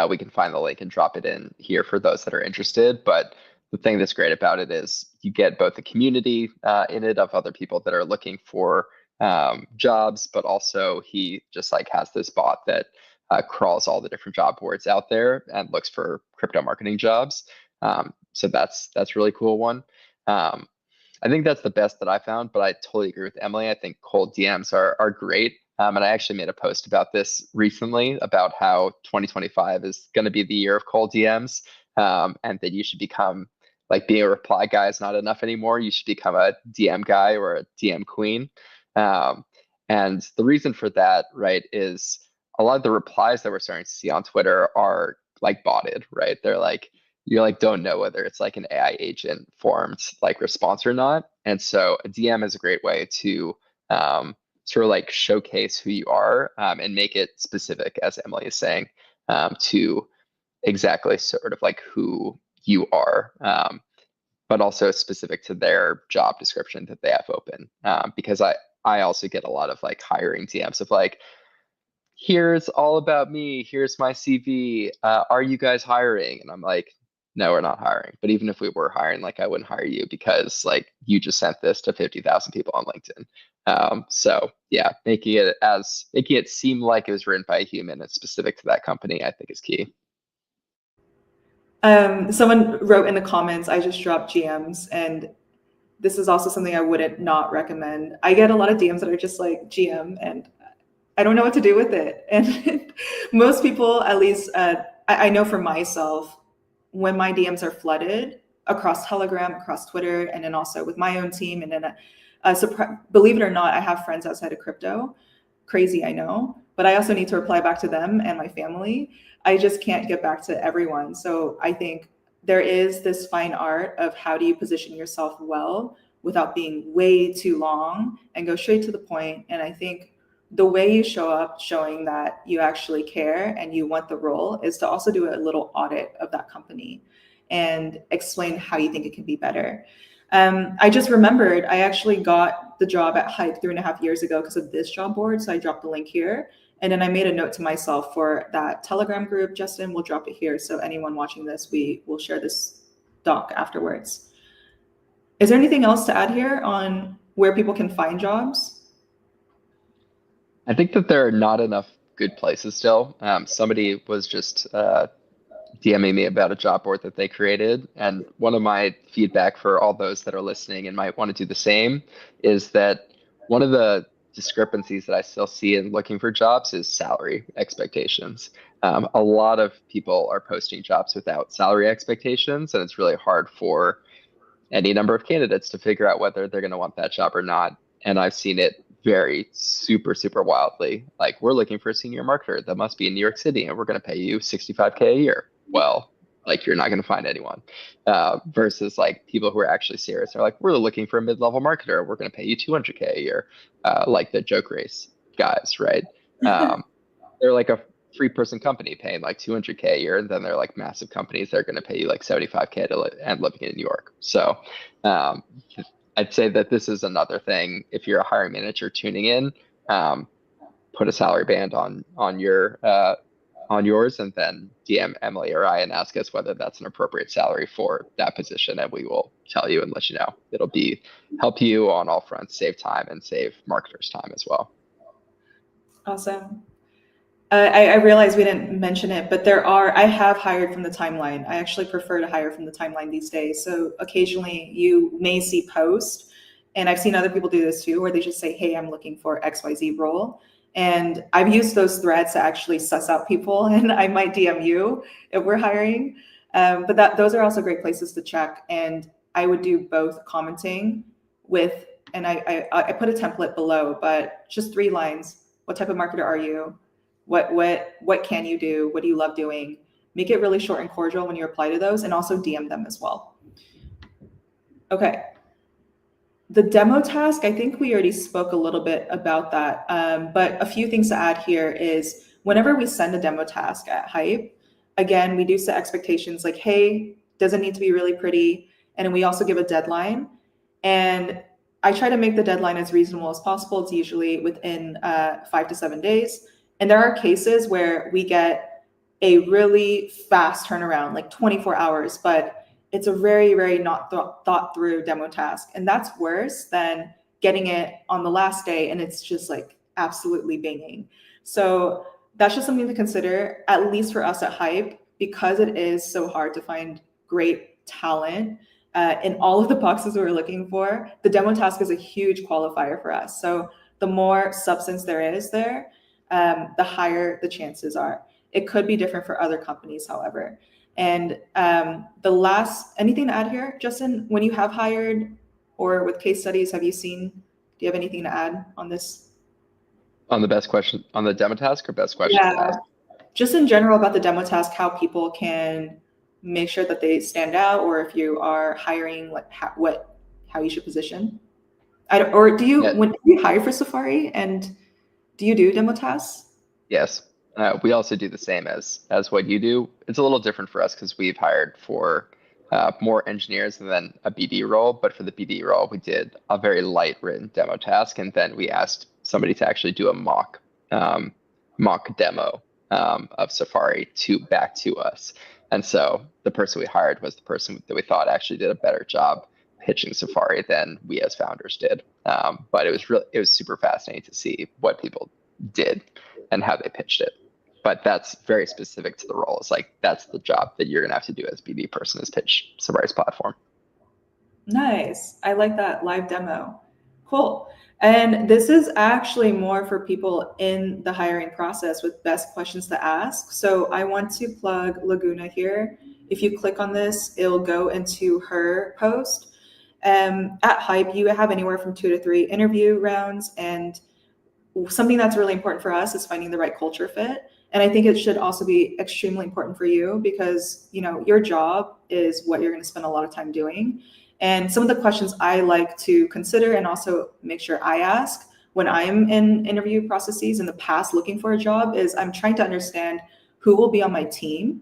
We can find the link and drop it in here for those that are interested. But the thing that's great about it is you get both the community in it of other people that are looking for jobs, but also he just like has this bot that crawls all the different job boards out there and looks for crypto marketing jobs. So that's really cool one. I think that's the best that I found, but I totally agree with Emily. I think cold DMs are great. And I actually made a post about this recently about how 2025 is going to be the year of cold DMs, and that you should become, like, being a reply guy is not enough anymore. You should become a DM guy or a DM queen. And the reason for that, right, is a lot of the replies that we're starting to see on Twitter are like botted, right? They're like, you like don't know whether it's like an AI agent formed like response or not. And so a DM is a great way to sort of like showcase who you are, and make it specific, as Emily is saying, to exactly sort of like who you are, but also specific to their job description that they have open. Because I also get a lot of like hiring DMs of like, here's all about me, here's my CV, are you guys hiring? And I'm like, no, we're not hiring. But even if we were hiring, like, I wouldn't hire you because like you just sent this to 50,000 people on LinkedIn. So yeah, making it seem like it was written by a human and specific to that company, I think is key. Someone wrote in the comments, I just dropped GMs, and this is also something I wouldn't not recommend. I get a lot of DMs that are just like GM, and I don't know what to do with it. And most people, at least I know for myself, when my DMs are flooded across Telegram, across Twitter, and then also with my own team, and then believe it or not, I have friends outside of crypto. Crazy, I know, but I also need to reply back to them and my family. I just can't get back to everyone. So I think there is this fine art of how do you position yourself well without being way too long and go straight to the point. And I think the way you show up, showing that you actually care and you want the role, is to also do a little audit of that company and explain how you think it can be better. I just remembered I actually got the job at Hype 3.5 years ago because of this job board. So I dropped the link here. And then I made a note to myself for that Telegram group. Justin, we'll drop it here. So anyone watching this, we will share this doc afterwards. Is there anything else to add here on where people can find jobs? I think that there are not enough good places still. Somebody was just DMing me about a job board that they created. And one of my feedback for all those that are listening and might want to do the same is that one of the discrepancies that I still see in looking for jobs is salary expectations. A lot of people are posting jobs without salary expectations, and it's really hard for any number of candidates to figure out whether they're going to want that job or not. And I've seen it vary super wildly. Like, we're looking for a senior marketer that must be in New York City, and we're going to pay you $65K a year. Well, like, you're not going to find anyone. Versus like people who are actually serious. They're like, we're looking for a mid-level marketer. We're going to pay you $200K a year. Like the Joke Race guys, right? They're like a 3-person company paying like $200K a year, and then they're like massive companies that are going to pay you like $75K and living in New York. So I'd say that this is another thing. If you're a hiring manager tuning in, put a salary band on yours, and then DM Emily or I and ask us whether that's an appropriate salary for that position, and we will tell you and let you know. It'll help you on all fronts, save time and save marketers time as well. Awesome. I realize we didn't mention it, but I have hired from the timeline. I actually prefer to hire from the timeline these days. So occasionally you may see posts, and I've seen other people do this too, where they just say, hey, I'm looking for XYZ role. And I've used those threads to actually suss out people, and I might DM you if we're hiring. But those are also great places to check. And I would do both commenting with, and I put a template below, but just 3 lines. What type of marketer are you? What can you do? What do you love doing? Make it really short and cordial when you reply to those, and also DM them as well. Okay. The demo task, I think we already spoke a little bit about that, but a few things to add here is whenever we send a demo task at Hype, again, we do set expectations like, hey, doesn't need to be really pretty. And then we also give a deadline. And I try to make the deadline as reasonable as possible. It's usually within 5 to 7 days. And there are cases where we get a really fast turnaround, like 24 hours, but it's a very not thought through demo task. And that's worse than getting it on the last day and it's just like absolutely banging. So that's just something to consider, at least for us at Hype, because it is so hard to find great talent in all of the boxes we're looking for, the demo task is a huge qualifier for us. So the more substance there is there, the higher the chances are. It could be different for other companies, however. And anything to add here, Justin? When you have hired or with case studies, do you have anything to add on this? On the best question, on the demo task or best question to ask? Just in general about the demo task, how people can make sure that they stand out, or if you are hiring, like how you should position. When you hire for Safary, and do you do demo tasks? Yes. We also do the same as what you do. It's a little different for us because we've hired for more engineers and then a BD role. But for the BD role, we did a very light written demo task, and then we asked somebody to actually do a mock demo of Safary back to us. And so the person we hired was the person that we thought actually did a better job pitching Safary than we as founders did. But it was super fascinating to see what people did and how they pitched it. But that's very specific to the role. It's like, that's the job that you're going to have to do as BD person, is pitch Safary's platform. Nice. I like that live demo. Cool. And this is actually more for people in the hiring process with best questions to ask. So I want to plug Laguna here. If you click on this, it'll go into her post. At Hype, you have anywhere from 2 to 3 interview rounds. And something that's really important for us is finding the right culture fit. And I think it should also be extremely important for you because, your job is what you're going to spend a lot of time doing. And some of the questions I like to consider and also make sure I ask when I'm in interview processes in the past looking for a job is I'm trying to understand who will be on my team.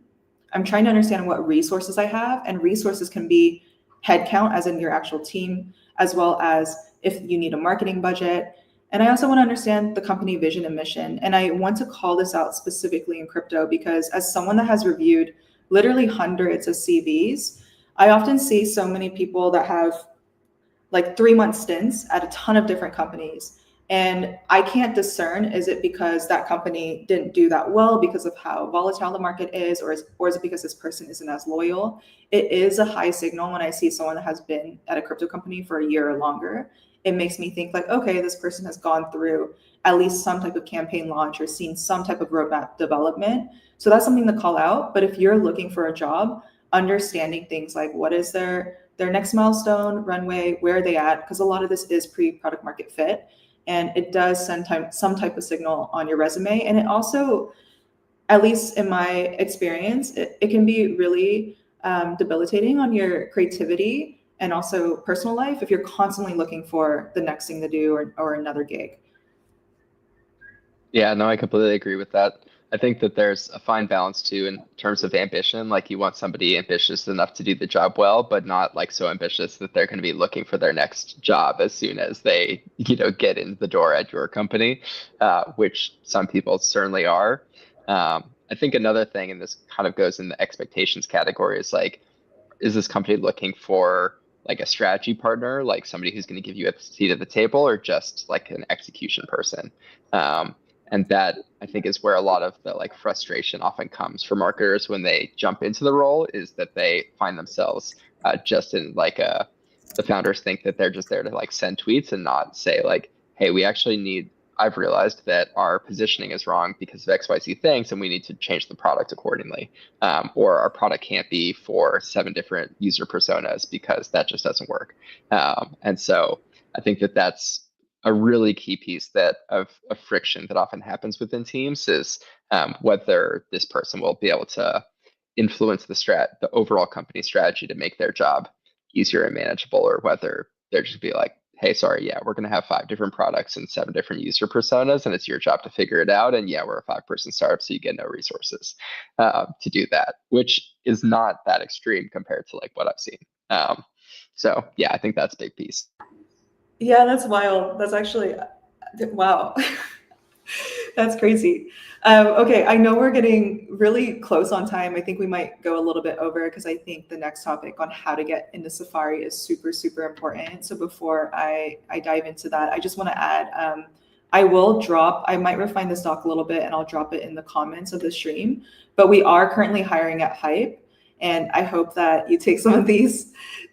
I'm trying to understand what resources I have, and resources can be headcount, as in your actual team, as well as if you need a marketing budget. And I also want to understand the company vision and mission. And I want to call this out specifically in crypto because as someone that has reviewed literally hundreds of CVs, I often see so many people that have like 3-month stints at a ton of different companies. And I can't discern, is it because that company didn't do that well because of how volatile the market is, or is it because this person isn't as loyal? It is a high signal when I see someone that has been at a crypto company for a year or longer. It makes me think like, okay, this person has gone through at least some type of campaign launch or seen some type of roadmap development. So that's something to call out. But if you're looking for a job, understanding things like what is their next milestone, runway, where are they at? Because a lot of this is pre-product market fit. And it does send some type of signal on your resume. And it also, at least in my experience, it can be really debilitating on your creativity and also personal life if you're constantly looking for the next thing to do or another gig. Yeah, no, I completely agree with that. I think that there's a fine balance too in terms of ambition. Like, you want somebody ambitious enough to do the job well, but not like so ambitious that they're going to be looking for their next job as soon as they, get in the door at your company, which some people certainly are. I think another thing, and this kind of goes in the expectations category, is like, is this company looking for like a strategy partner, like somebody who's going to give you a seat at the table, or just like an execution person? And that, I think, is where a lot of the like frustration often comes for marketers when they jump into the role, is that they find themselves just in like the founders think that they're just there to like send tweets and not say like, hey, I've realized that our positioning is wrong because of XYZ things, and we need to change the product accordingly. Or our product can't be for 7 different user personas because that just doesn't work. And so I think that that's a really key piece of friction that often happens within teams, is whether this person will be able to influence the overall company strategy to make their job easier and manageable, or whether they're just be like, hey, sorry, yeah, we're going to have 5 different products and 7 different user personas, and it's your job to figure it out. And yeah, we're a 5-person startup, so you get no resources to do that, which is not that extreme compared to like what I've seen. So yeah, I think that's a big piece. Yeah, that's wild. That's actually, wow. That's crazy. Okay, I know we're getting really close on time. I think we might go a little bit over because I think the next topic on how to get into Safary is super, super important. So before I dive into that, I just want to add, I might refine this doc a little bit and I'll drop it in the comments of the stream, but we are currently hiring at Hype. And I hope that you take some of these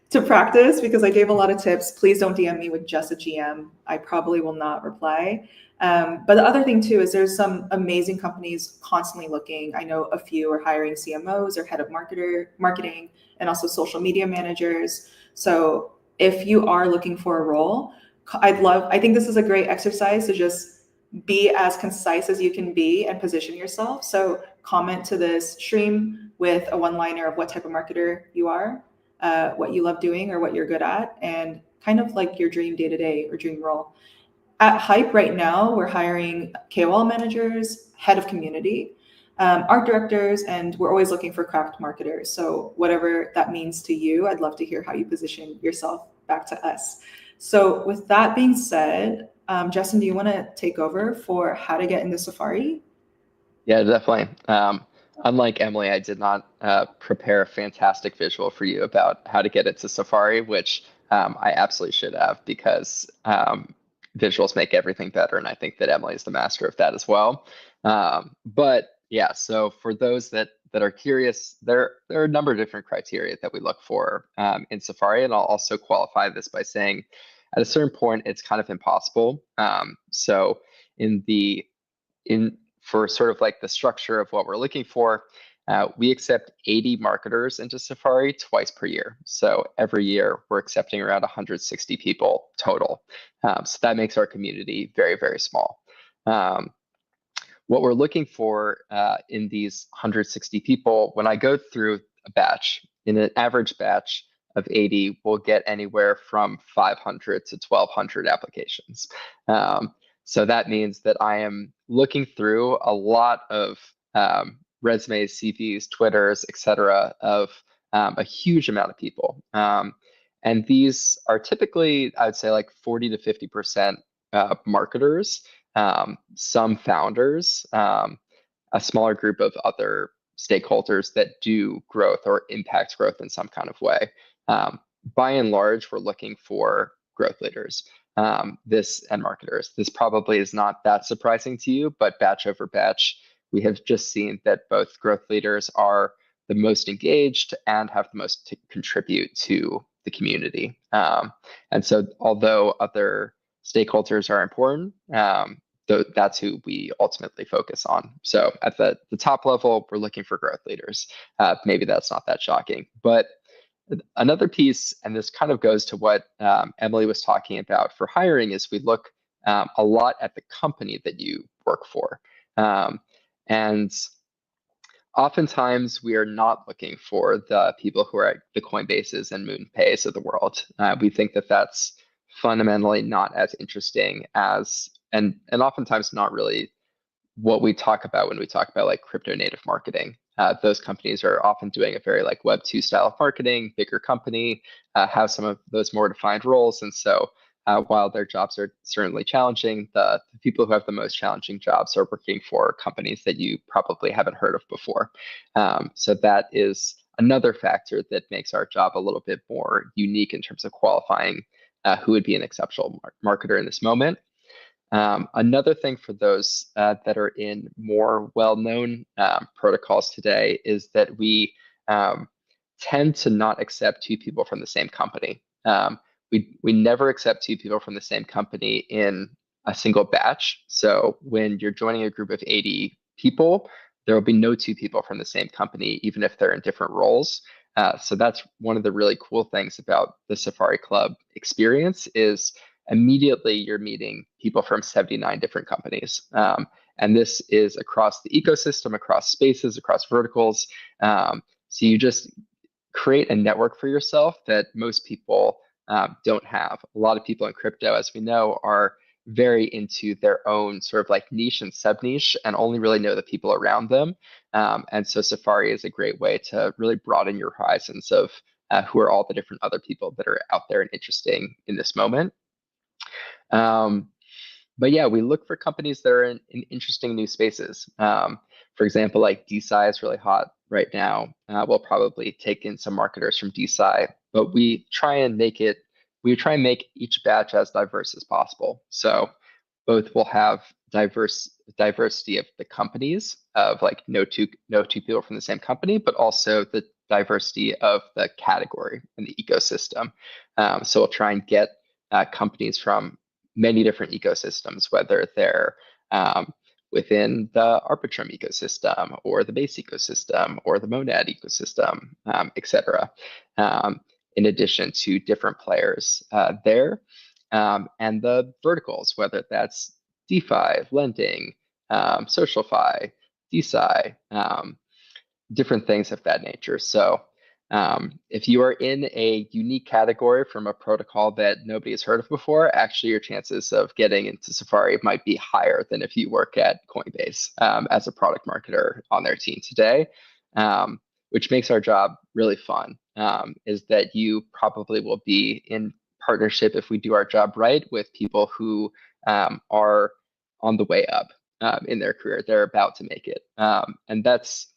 to practice, because I gave a lot of tips. Please don't DM me with just a GM. I probably will not reply. But the other thing too is there's some amazing companies constantly looking. I know a few are hiring CMOs or head of marketing, and also social media managers. So if you are looking for a role, I think this is a great exercise to just be as concise as you can be and position yourself. So comment to this stream with a one-liner of what type of marketer you are, what you love doing or what you're good at, and kind of like your dream day-to-day or dream role. At Hype right now, we're hiring KOL managers, head of community, art directors, and we're always looking for craft marketers. So whatever that means to you, I'd love to hear how you position yourself back to us. So with that being said, Justin, do you want to take over for how to get into Safari? Yeah, definitely. Unlike Emily, I did not prepare a fantastic visual for you about how to get into Safari, which I absolutely should have, because visuals make everything better, and I think that Emily is the master of that as well. But yeah, so for those that are curious, there are a number of different criteria that we look for in Safari, and I'll also qualify this by saying at a certain point it's kind of impossible. So for sort of like the structure of what we're looking for, we accept 80 marketers into Safari twice per year. So every year we're accepting around 160 people total. So that makes our community very, very small. What we're looking for in these 160 people, when I go through a batch, in an average batch of 80, we'll get anywhere from 500 to 1,200 applications. So that means that I am looking through a lot of resumes, CVs, Twitters, etc., of a huge amount of people. And these are typically, I would say, like 40 to 50% marketers, some founders, a smaller group of other stakeholders that do growth or impact growth in some kind of way. By and large, we're looking for growth leaders and marketers. This probably is not that surprising to you, but batch over batch, we have just seen that both growth leaders are the most engaged and have the most to contribute to the community. And so although other stakeholders are important, that's who we ultimately focus on. So at the top level, we're looking for growth leaders. Maybe that's not that shocking, but another piece, and this kind of goes to what Emily was talking about for hiring, is we look a lot at the company that you work for. And oftentimes we are not looking for the people who are at the Coinbases and MoonPays of the world. We think that that's fundamentally not as interesting as, and oftentimes not really what we talk about when we talk about like crypto native marketing. Those companies are often doing a very like Web 2 style of marketing, bigger company, have some of those more defined roles. And so while their jobs are certainly challenging, the people who have the most challenging jobs are working for companies that you probably haven't heard of before. So that is another factor that makes our job a little bit more unique in terms of qualifying who would be an exceptional marketer in this moment. Another thing for those that are in more well-known protocols today is that we tend to not accept two people from the same company. We never accept two people from the same company in a single batch. So when you're joining a group of 80 people, there will be no two people from the same company, even if they're in different roles. So that's one of the really cool things about the Safari Club experience is immediately you're meeting people from 79 different companies. And this is across the ecosystem, across spaces, across verticals. So you just create a network for yourself that most people don't have. A lot of people in crypto, as we know, are very into their own sort of like niche and sub-niche and only really know the people around them. And so Safari is a great way to really broaden your horizons of who are all the different other people that are out there and interesting in this moment. But yeah, we look for companies that are in interesting new spaces. For example, like DeSci is really hot right now. We'll probably take in some marketers from DeSci, but we try and make each batch as diverse as possible. So both will have diversity of the companies of like no two people from the same company, but also the diversity of the category and the ecosystem. So we'll try and get companies from many different ecosystems, whether they're within the Arbitrum ecosystem or the base ecosystem or the Monad ecosystem, et cetera, in addition to different players there, and the verticals, whether that's DeFi, lending, SocialFi, DeSci, different things of that nature. So if you are in a unique category from a protocol that nobody has heard of before, actually your chances of getting into Safari might be higher than if you work at Coinbase as a product marketer on their team today, which makes our job really fun, is that you probably will be in partnership, if we do our job right, with people who are on the way up in their career. They're about to make it. And that's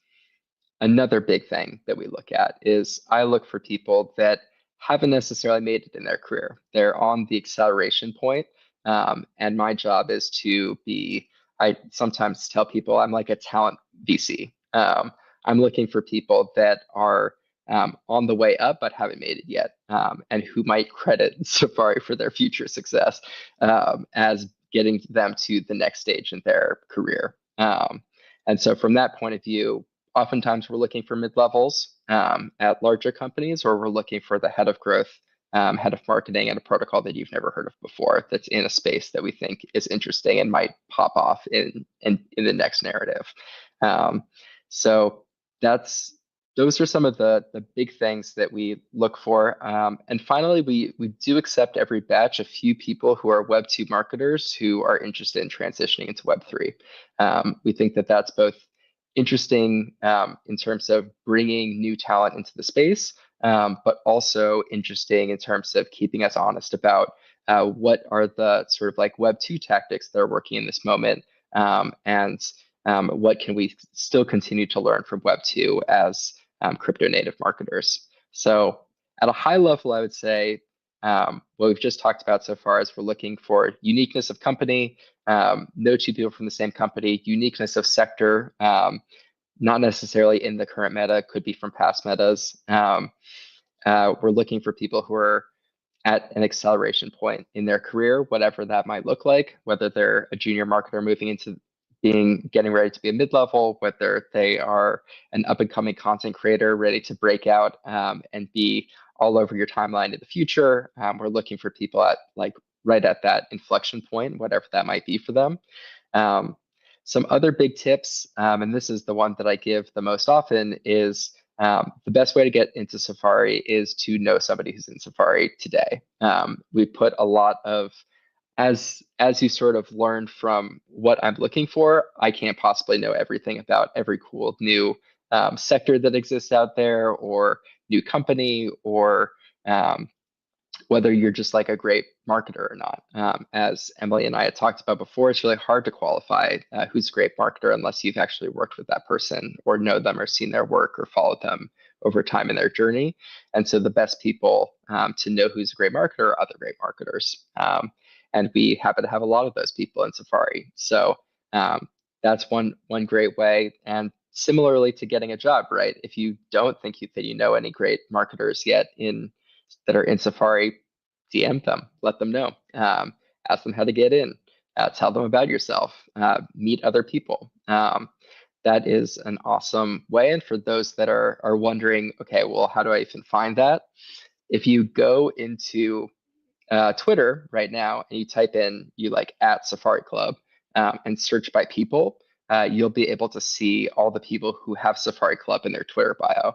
another big thing that we look at. Is I look for people that haven't necessarily made it in their career. They're on the acceleration point. And my job is to be, I sometimes tell people I'm like a talent VC. I'm looking for people that are on the way up but haven't made it yet, and who might credit Safari for their future success as getting them to the next stage in their career. And so from that point of view, oftentimes we're looking for mid-levels at larger companies, or we're looking for the head of growth, head of marketing at a protocol that you've never heard of before, that's in a space that we think is interesting and might pop off in the next narrative. So those are some of the big things that we look for. And finally, we do accept every batch a few people who are Web 2 marketers who are interested in transitioning into Web 3. We think that that's both interesting in terms of bringing new talent into the space, but also interesting in terms of keeping us honest about what are the sort of like Web 2 tactics that are working in this moment, and what can we still continue to learn from Web 2 as crypto native marketers. So at a high level, I would say what we've just talked about so far is we're looking for uniqueness of company, no two people from the same company, uniqueness of sector, not necessarily in the current meta, could be from past metas. We're looking for people who are at an acceleration point in their career, whatever that might look like, whether they're a junior marketer moving into getting ready to be a mid-level, whether they are an up-and-coming content creator ready to break out and be all over your timeline in the future. We're looking for people at right at that inflection point, whatever that might be for them. Some other big tips, and this is the one that I give the most often, is the best way to get into Safari is to know somebody who's in Safari today. We put a lot of, as you sort of learn from what I'm looking for, I can't possibly know everything about every cool new sector that exists out there, or new company, or whether you're just like a great marketer or not. As Emily and I had talked about before, it's really hard to qualify who's a great marketer unless you've actually worked with that person, or know them, or seen their work, or followed them over time in their journey. And so the best people to know who's a great marketer are other great marketers. And we happen to have a lot of those people in Safari. So that's one great way. And similarly to getting a job, right? If you don't think that you know any great marketers yet that are in Safari, DM them, let them know, ask them how to get in, tell them about yourself, meet other people. That is an awesome way. And for those that are wondering, okay, well, how do I even find that? If you go into Twitter right now and you type in, at Safari Club and search by people, you'll be able to see all the people who have Safari Club in their Twitter bio.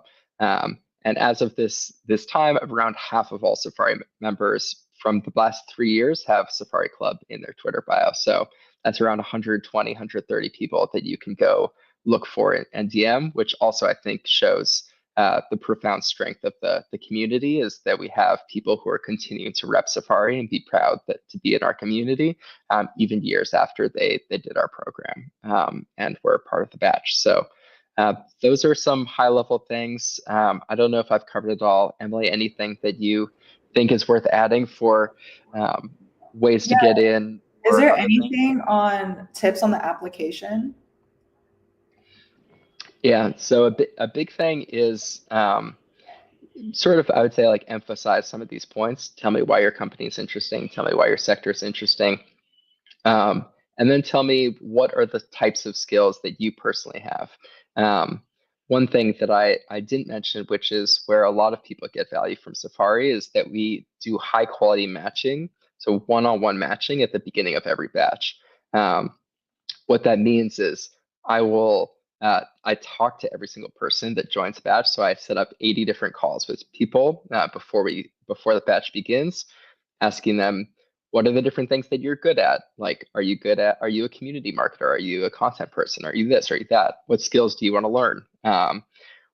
And as of this time, around half of all Safari members from the last 3 years have Safari Club in their Twitter bio. So that's around 120, 130 people that you can go look for and DM, which also I think shows the profound strength of the community, is that we have people who are continuing to rep Safari and be proud to be in our community, even years after they did our program and were a part of the batch. So those are some high-level things. I don't know if I've covered it all. Emily, anything that you think is worth adding for ways to get in? Is there anything on tips on the application? Yeah, so a big thing is sort of, I would say, like emphasize some of these points. Tell me why your company is interesting. Tell me why your sector is interesting. Um, and then tell me what are the types of skills that you personally have. Um, one thing that I didn't mention, which is where a lot of people get value from Safari, is that we do high quality matching. So one-on-one matching at the beginning of every batch. Um, what that means is I talk to every single person that joins the batch. So I set up 80 different calls with people before the batch begins, asking them what are the different things that you're good at? Like, are you a community marketer? Are you a content person? Are you this? Are you that? What skills do you want to learn?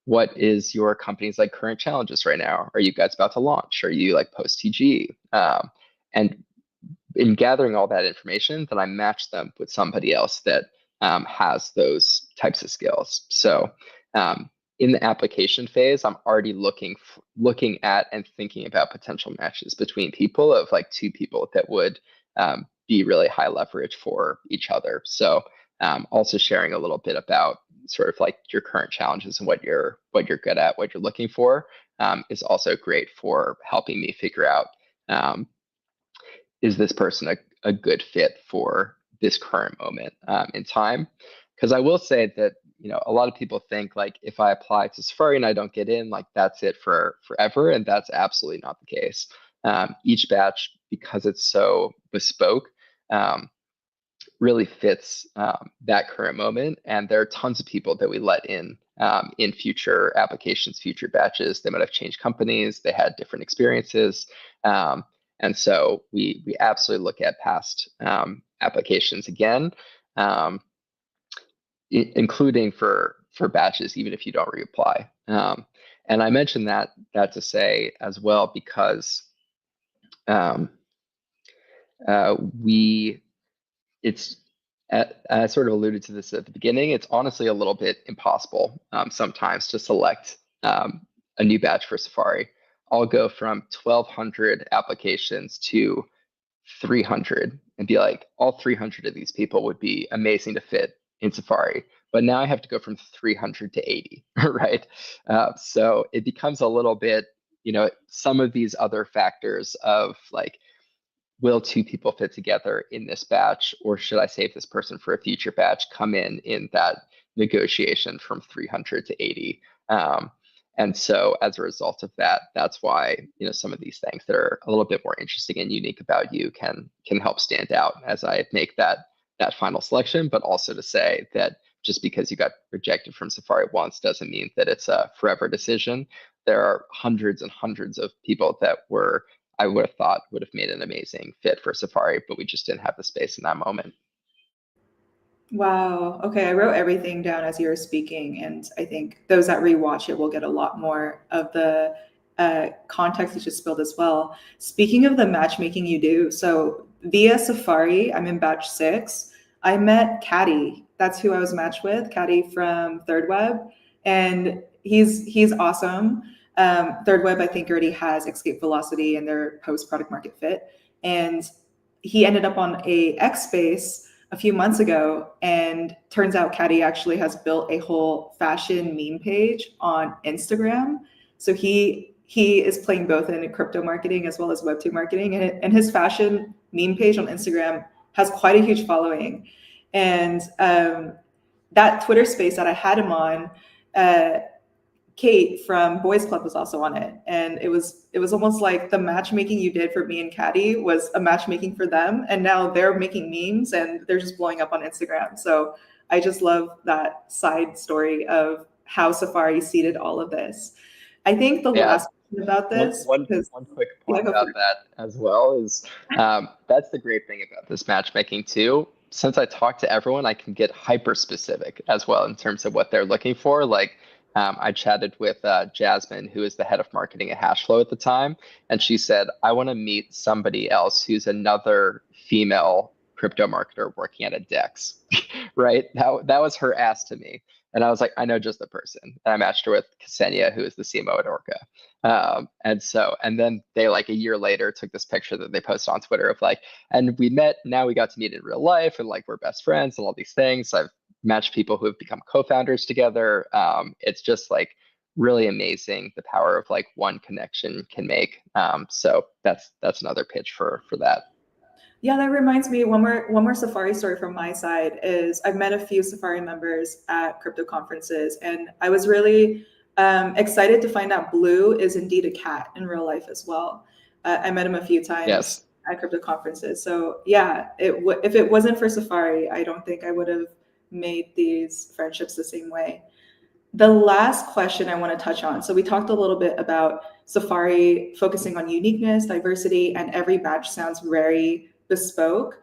What is your company's like current challenges right now? Are you guys about to launch? Are you like post TG? And in gathering all that information, then I match them with somebody else that has those types of skills. So in the application phase, I'm already looking at and thinking about potential matches between people of like two people that would be really high leverage for each other. So also sharing a little bit about sort of like your current challenges and what you're good at, what you're looking for is also great for helping me figure out is this person a good fit for this current moment in time? Because I will say that a lot of people think like if I apply to Safari and I don't get in, like that's it for forever, and that's absolutely not the case. Each batch, because it's so bespoke, really fits that current moment, and there are tons of people that we let in future applications, future batches. They might have changed companies, they had different experiences. And so we absolutely look at past applications again, including for batches, even if you don't reapply. And I mentioned that to say as well because um, we it's I sort of alluded to this at the beginning. It's honestly a little bit impossible sometimes to select a new batch for Safari. I'll go from 1,200 applications to 300 and be like, all 300 of these people would be amazing to fit in Safari. But now I have to go from 300 to 80, right? So it becomes a little bit, some of these other factors of like, will two people fit together in this batch, or should I save this person for a future batch, come in that negotiation from 300 to 80. And so as a result of that, that's why some of these things that are a little bit more interesting and unique about you can help stand out as I make that final selection, but also to say that just because you got rejected from Safari once doesn't mean that it's a forever decision. There are hundreds and hundreds of people that I would have thought would have made an amazing fit for Safari, but we just didn't have the space in that moment. Wow. Okay, I wrote everything down as you were speaking, and I think those that rewatch it will get a lot more of the context you just spilled as well. Speaking of the matchmaking you do, so via Safari, I'm in batch 6. I met Caddy. That's who I was matched with, Caddy from Third Web, and he's awesome. Third Web, I think, already has Escape Velocity and their post product market fit, and he ended up on a X Space a few months ago, and turns out Caddy actually has built a whole fashion meme page on Instagram. So he is playing both in crypto marketing as well as Web2 marketing, and his fashion meme page on Instagram has quite a huge following. And that Twitter space that I had him on, Kate from Boys Club was also on it, and it was almost like the matchmaking you did for me and Caddy was a matchmaking for them, and now they're making memes and they're just blowing up on Instagram. So I just love that side story of how Safari seeded all of this. I think the Yeah, last question about one, this, one, because one quick yeah, point go for about it. that as well is that's the great thing about this matchmaking too. Since I talk to everyone, I can get hyper specific as well in terms of what they're looking for. Like I chatted with Jasmine, who is the head of marketing at Hashflow at the time, and she said, I want to meet somebody else who's another female crypto marketer working at a DEX, right? That was her ask to me. And I was like, I know just the person. And I matched her with Ksenia, who is the CMO at Orca. And then they like a year later took this picture that they posted on Twitter of like, and we met, now we got to meet in real life and like we're best friends and all these things. I've match people who have become co-founders together. It's just like really amazing the power of like one connection can make. So that's another pitch for that. Yeah, that reminds me, one more Safari story from my side is I've met a few Safari members at crypto conferences, and I was really excited to find out Blue is indeed a cat in real life as well. I met him a few times Yes. at crypto conferences. So yeah, if it wasn't for Safari, I don't think I would have made these friendships the same way. The last question I want to touch on. So we talked a little bit about Safari focusing on uniqueness, diversity, and every batch sounds very bespoke.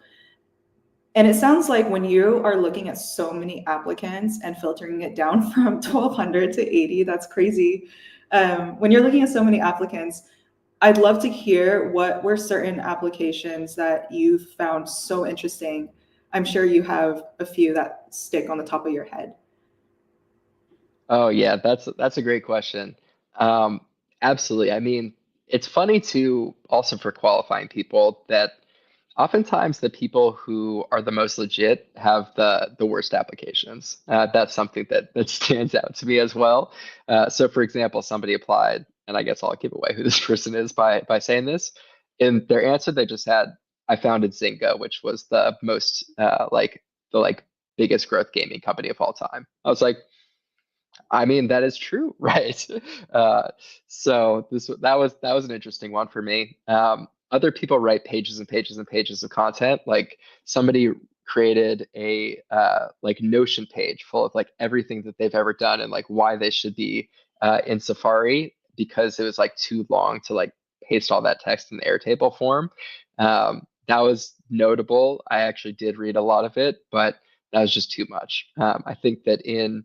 And it sounds like when you are looking at so many applicants and filtering it down from 1,200 to 80, that's crazy. When you're looking at so many applicants, I'd love to hear what were certain applications that you found so interesting. I'm sure you have a few that stick on the top of your head. Oh yeah, that's a great question. Absolutely. I mean, it's funny too, also for qualifying people, that oftentimes the people who are the most legit have the worst applications. That's something that stands out to me as well. So for example, somebody applied, and I guess I'll give away who this person is by saying this. In their answer, they just had, I founded Zynga, which was the most the biggest growth gaming company of all time. I was like, I mean, that is true, right? So that was an interesting one for me. Other people write pages and pages and pages of content. Like somebody created a like Notion page full of like everything that they've ever done and like why they should be in Safari, because it was like too long to like paste all that text in the Airtable form. That was notable. I actually did read a lot of it, but that was just too much. I think that in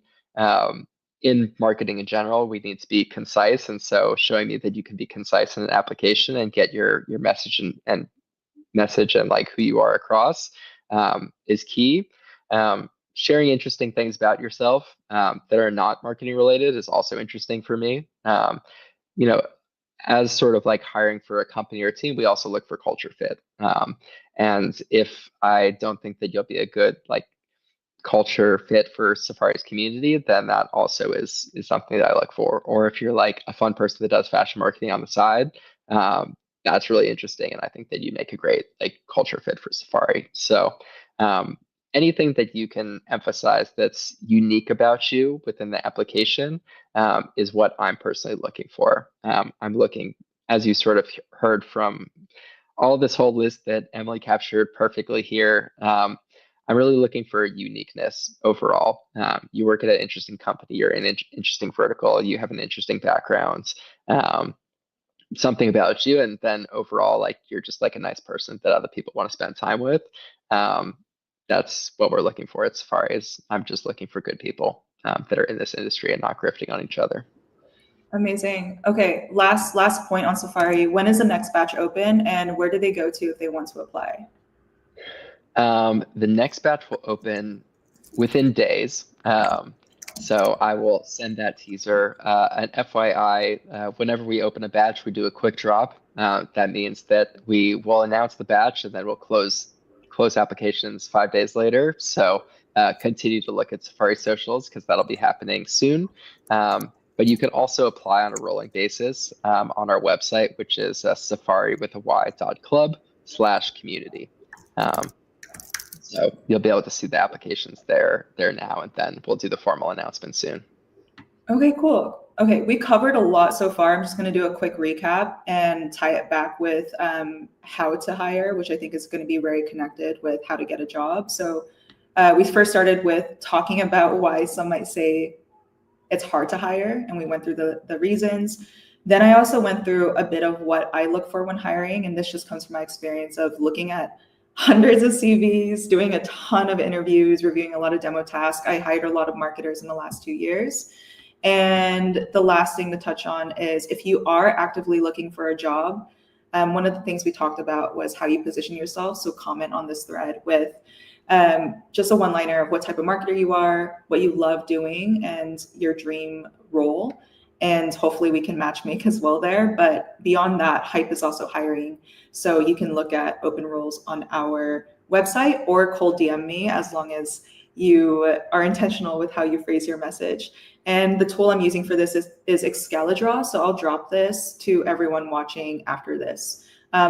marketing in general, we need to be concise. And so showing me that you can be concise in an application and get your message and message and like who you are across is key. Sharing interesting things about yourself that are not marketing related is also interesting for me. You know, as sort of like hiring for a company or team, we also look for culture fit. And if I don't think that you'll be a good like culture fit for Safari's community, then that also is something that I look for. Or if you're like a fun person that does fashion marketing on the side, that's really interesting. And I think that you make a great like culture fit for Safari. So anything that you can emphasize that's unique about you within the application is what I'm personally looking for. I'm looking, as you sort of heard from all this whole list that Emily captured perfectly here. I'm really looking for uniqueness overall. You work at an interesting company, you're in an interesting vertical, you have an interesting background, something about you, and then overall, like you're just like a nice person that other people want to spend time with. That's what we're looking for at Safari. Is I'm just looking for good people that are in this industry and not grifting on each other. Amazing. Okay, last point on Safari. When is the next batch open, and where do they go to if they want to apply? The next batch will open within days. So I will send that teaser. An FYI, whenever we open a batch, we do a quick drop. That means that we will announce the batch and then we'll close applications 5 days later. So continue to look at Safari socials because that'll be happening soon. But you can also apply on a rolling basis on our website, which is safari.club/community. So you'll be able to see the applications there now, and then we'll do the formal announcement soon. Okay, cool. Okay, we covered a lot so far. I'm just going to do a quick recap and tie it back with how to hire, which I think is going to be very connected with how to get a job. So we first started with talking about why some might say it's hard to hire, and we went through the reasons. Then I also went through a bit of what I look for when hiring, and this just comes from my experience of looking at hundreds of CVs, doing a ton of interviews, reviewing a lot of demo tasks. I hired a lot of marketers in the last 2 years. And the last thing to touch on is if you are actively looking for a job, one of the things we talked about was how you position yourself. So comment on this thread with just a one-liner of what type of marketer you are, what you love doing, and your dream role. And hopefully we can match make as well there. But beyond that, Hype is also hiring. So you can look at open roles on our website or cold DM me as long as you are intentional with how you phrase your message. And the tool I'm using for this is Excalidraw. So I'll drop this to everyone watching after this.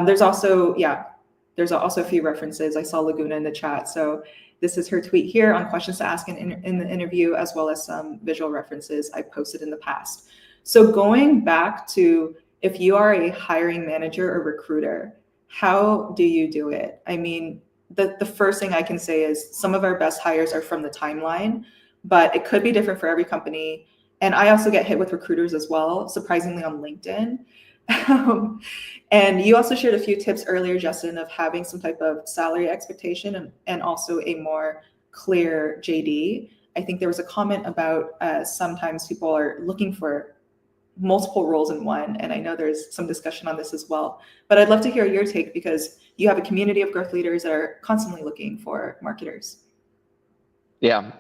There's also a few references. I saw Laguna in the chat. So this is her tweet here on questions to ask in the interview, as well as some visual references I posted in the past. So going back to, if you are a hiring manager or recruiter, how do you do it? I mean, the first thing I can say is some of our best hires are from the timeline, but it could be different for every company. And I also get hit with recruiters as well, surprisingly, on LinkedIn. And you also shared a few tips earlier, Justin, of having some type of salary expectation and also a more clear JD. I think there was a comment about sometimes people are looking for multiple roles in one. And I know there's some discussion on this as well. But I'd love to hear your take, because you have a community of growth leaders that are constantly looking for marketers. Yeah,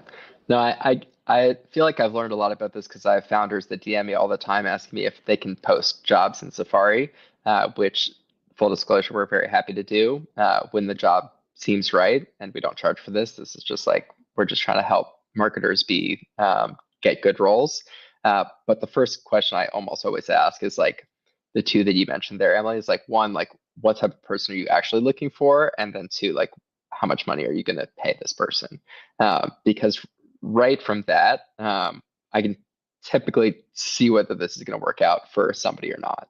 no, I feel like I've learned a lot about this because I have founders that DM me all the time asking me if they can post jobs in Safari, which, full disclosure, we're very happy to do when the job seems right, and we don't charge for this. This is just like, we're just trying to help marketers get good roles. But the first question I almost always ask is like the two that you mentioned there, Emily, is like, one, like, what type of person are you actually looking for? And then two, like, how much money are you going to pay this person? Because right from that, I can typically see whether this is going to work out for somebody or not.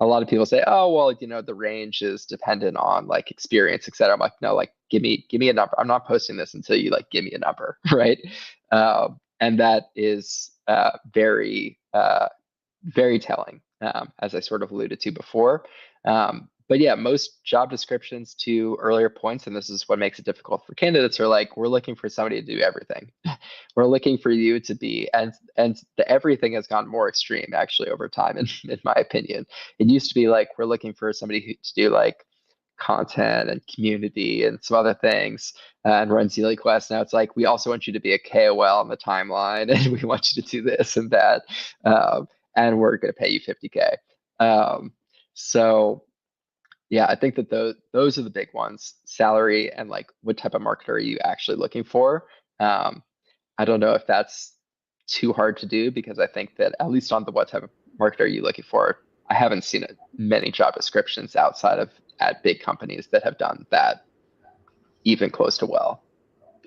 A lot of people say, oh, well, the range is dependent on like experience, et cetera. I'm like, no, like, give me a number. I'm not posting this until you like give me a number, right? And that is very, very telling, as I sort of alluded to before. But yeah, most job descriptions, to earlier points, and this is what makes it difficult for candidates, are like, we're looking for somebody to do everything. We're looking for you to be, and the everything has gone more extreme actually over time, in my opinion. It used to be like, we're looking for somebody to do like content and community and some other things and run Zealy Quest. Now it's like, we also want you to be a KOL on the timeline, and we want you to do this and that, and we're going to pay you $50K. So yeah, I think that those are the big ones: salary and like what type of marketer are you actually looking for. I don't know if that's too hard to do, because I think that at least on the what type of marketer are you looking for, I haven't seen many job descriptions outside of at big companies that have done that even close to well.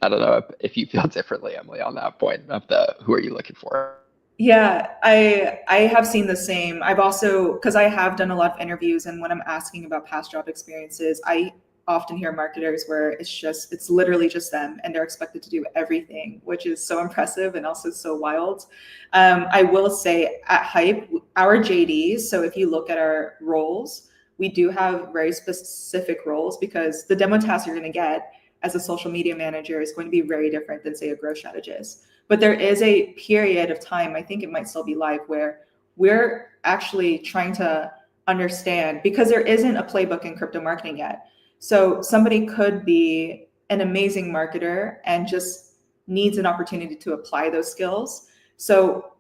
I don't know if you feel differently, Emily, on that point of the who are you looking for. Yeah, I have seen the same. I've also, because I have done a lot of interviews, and when I'm asking about past job experiences, I often hear marketers where it's literally just them, and they're expected to do everything, which is so impressive and also so wild. I will say at Hype, our JDs, so if you look at our roles, we do have very specific roles, because the demo task you're going to get as a social media manager is going to be very different than, say, a growth strategist. But there is a period of time, I think it might still be live, where we're actually trying to understand, because there isn't a playbook in crypto marketing yet. So somebody could be an amazing marketer and just needs an opportunity to apply those skills. So